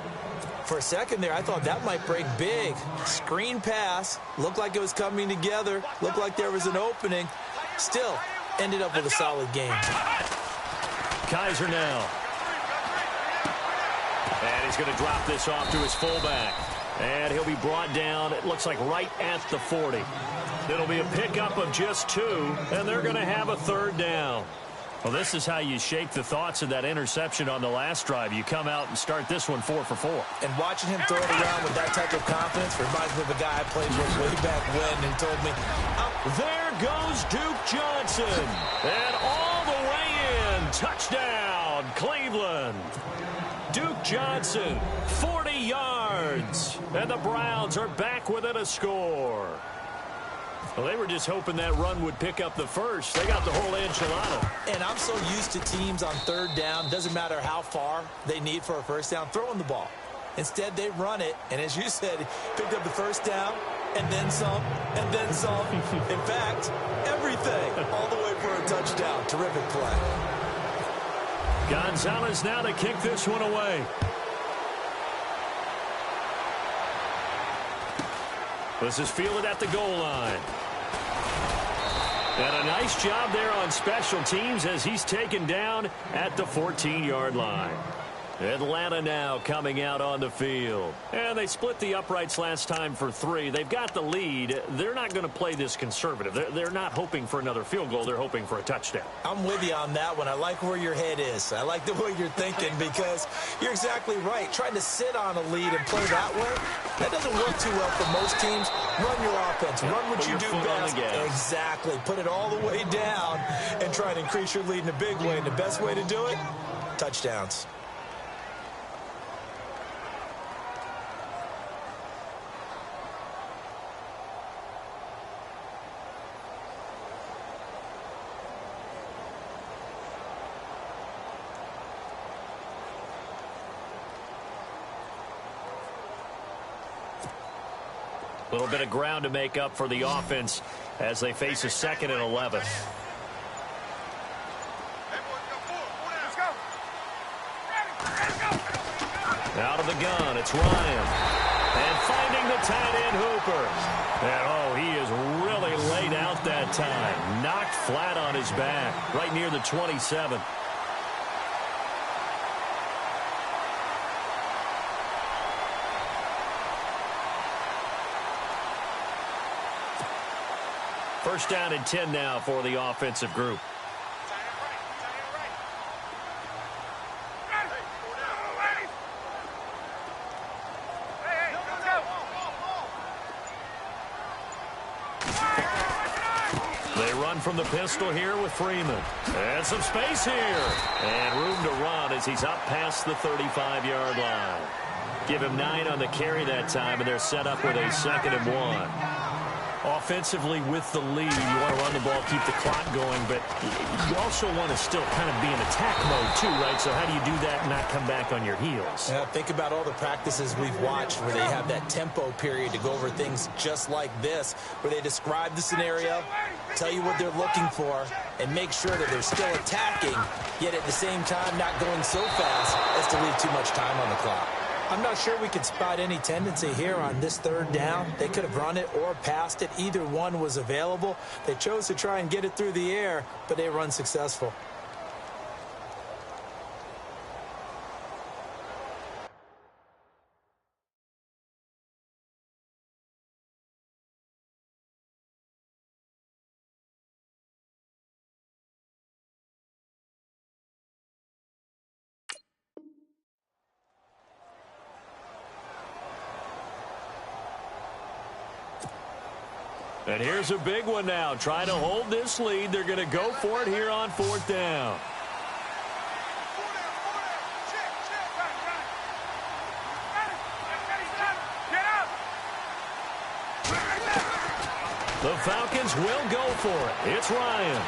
For a second there, I thought that might break big. Screen pass. Looked like it was coming together. Looked like there was an opening. Still, ended up with a solid game. Kaiser now. And he's going to drop this off to his fullback. And he'll be brought down, it looks like, right at the 40. It'll be a pickup of just 2, and they're going to have a 3rd down. Well, this is how you shake the thoughts of that interception on the last drive. You come out and start this one 4 for 4. And watching him throw it around with that type of confidence reminds me of a guy I played with way back when and told me, there goes Duke Johnson. And all the way in. Touchdown, Cleveland. Duke Johnson, 40 yards. And the Browns are back within a score. Well, they were just hoping that run would pick up the first. They got the whole enchilada. And I'm so used to teams on 3rd down, doesn't matter how far they need for a first down, throwing the ball. Instead, they run it, and as you said, picked up the first down, and then some, and then some. In fact, everything, all the way for a touchdown. Terrific play. Gonzalez now to kick this one away. This is fielded at the goal line. And a nice job there on special teams as he's taken down at the 14-yard line. Atlanta now coming out on the field. And they split the uprights last time for 3. They've got the lead. They're not going to play this conservative. They're not hoping for another field goal. They're hoping for a touchdown. I'm with you on that one. I like where your head is. I like the way you're thinking because you're exactly right. Trying to sit on a lead and play that way, that doesn't work too well for most teams. Run your offense. Run what you do best. Exactly. Put it all the way down and try to increase your lead in a big way. And the best way to do it, touchdowns. A little bit of ground to make up for the offense as they face a 2nd and 11. Out of the gun, it's Ryan. And finding the tight end Hooper. And, oh, he is really laid out that time. Knocked flat on his back, right near the 27. First down and 10 now for the offensive group. They run from the pistol here with Freeman. And some space here. And room to run as he's up past the 35-yard line. Give him 9 on the carry that time, and they're set up with a 2nd and 1. Offensively with the lead, you want to run the ball, keep the clock going, but you also want to still kind of be in attack mode too, right? So how do you do that and not come back on your heels? Yeah, think about all the practices we've watched where they have that tempo period to go over things just like this, where they describe the scenario, tell you what they're looking for, and make sure that they're still attacking, yet at the same time not going so fast as to leave too much time on the clock. I'm not sure we could spot any tendency here on this 3rd down. They could have run it or passed it. Either one was available. They chose to try and get it through the air, but they were unsuccessful. And here's a big one now. Trying to hold this lead. They're going to go for it here on 4th down. The Falcons will go for it. It's Ryan.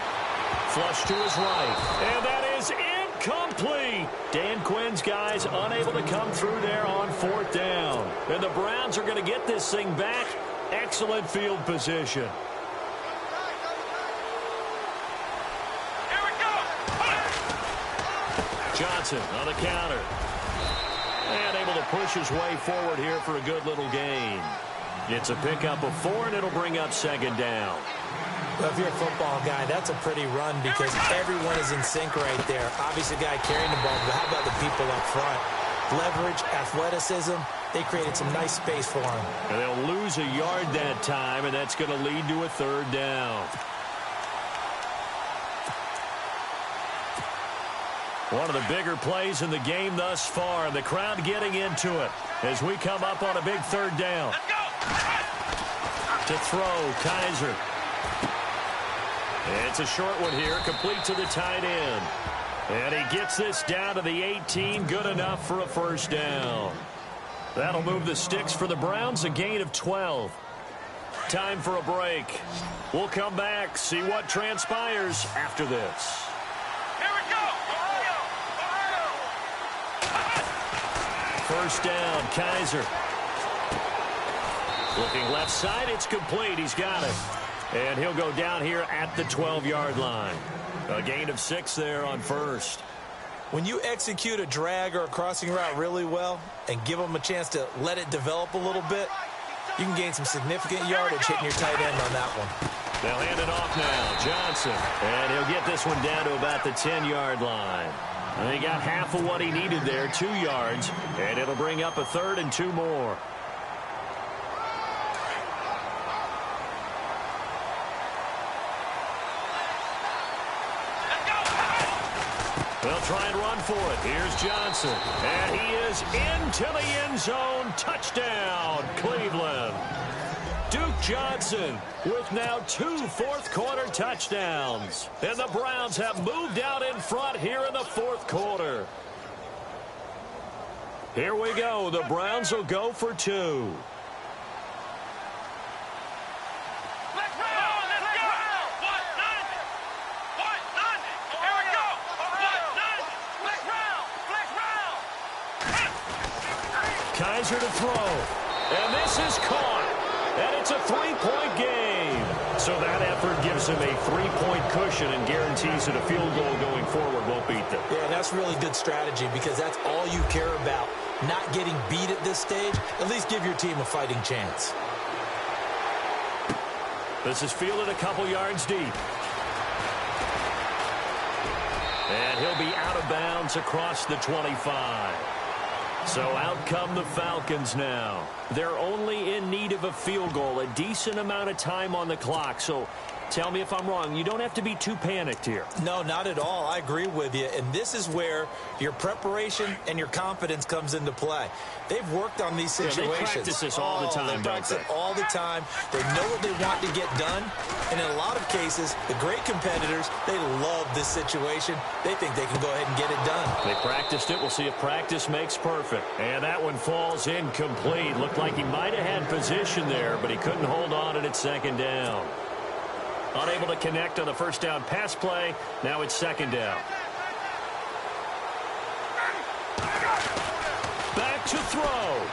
Flush to his right. And that is incomplete. Dan Quinn's guys unable to come through there on 4th down. And the Browns are going to get this thing back. Excellent field position. Here we go. Johnson on the counter. And able to push his way forward here for a good little gain. It's a pickup of 4, and it'll bring up 2nd down. Well, if you're a football guy, that's a pretty run because everyone is in sync right there. Obviously, the guy carrying the ball, but how about the people up front? Leverage, athleticism, they created some nice space for him. And they'll lose a yard that time, and that's going to lead to a 3rd down. One of the bigger plays in the game thus far, and the crowd getting into it as we come up on a big 3rd down. Let's go. To throw, Kaiser. It's a short one here, complete to the tight end. And he gets this down to the 18, good enough for a 1st down. That'll move the sticks for the Browns, a gain of 12. Time for a break. We'll come back, see what transpires after this. Here we go. 1st down, Kaiser. Looking left side, it's complete. He's got it. And he'll go down here at the 12-yard line. A gain of 6 there on 1st. When you execute a drag or a crossing route really well and give them a chance to let it develop a little bit, you can gain some significant yardage hitting your tight end on that one. They'll hand it off now. Johnson. And he'll get this one down to about the 10-yard line. And he got half of what he needed there, 2 yards. And it'll bring up a 3rd and 2 more. They'll try and run for it. Here's Johnson. And he is into the end zone. Touchdown, Cleveland. Duke Johnson with now 2 fourth-quarter touchdowns. And the Browns have moved out in front here in the 4th quarter. Here we go. The Browns will go for 2. Kaiser to throw. And this is caught. And it's a 3-point game. So that effort gives him a 3-point cushion and guarantees that a field goal going forward won't beat them. Yeah, that's really good strategy because that's all you care about. Not getting beat at this stage. At least give your team a fighting chance. This is fielded a couple yards deep. And he'll be out of bounds across the 25. So out come the Falcons now. They're only in need of a field goal, a decent amount of time on the clock. So tell me if I'm wrong. You don't have to be too panicked here. No, not at all. I agree with you. And this is where your preparation and your confidence comes into play. They've worked on these situations. Yeah, they practice this all the time, they practice it all the time. They know what they want to get done. And in a lot of cases, the great competitors, they love this situation. They think they can go ahead and get it done. They practiced it. We'll see if practice makes perfect. And that one falls incomplete. Looked like he might have had position there, but he couldn't hold on it at 2nd down. Unable to connect on the 1st down pass play. Now it's 2nd down. Back to throw.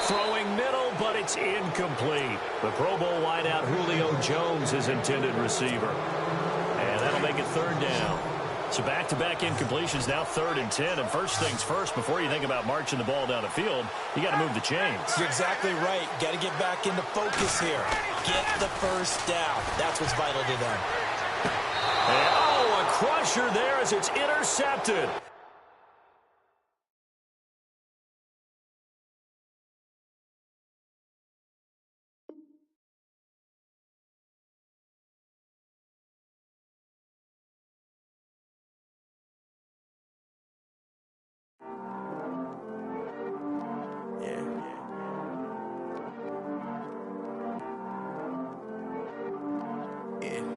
Throwing middle, but it's incomplete. The Pro Bowl wideout Julio Jones is intended receiver. And that'll make it 3rd down. So back-to-back incompletions, now 3rd and 10. And first things first, before you think about marching the ball down the field, you got to move the chains. You're exactly right. Got to get back into focus here. Get the 1st down. That's what's vital to them. And, oh, a crusher there as it's intercepted. Yeah.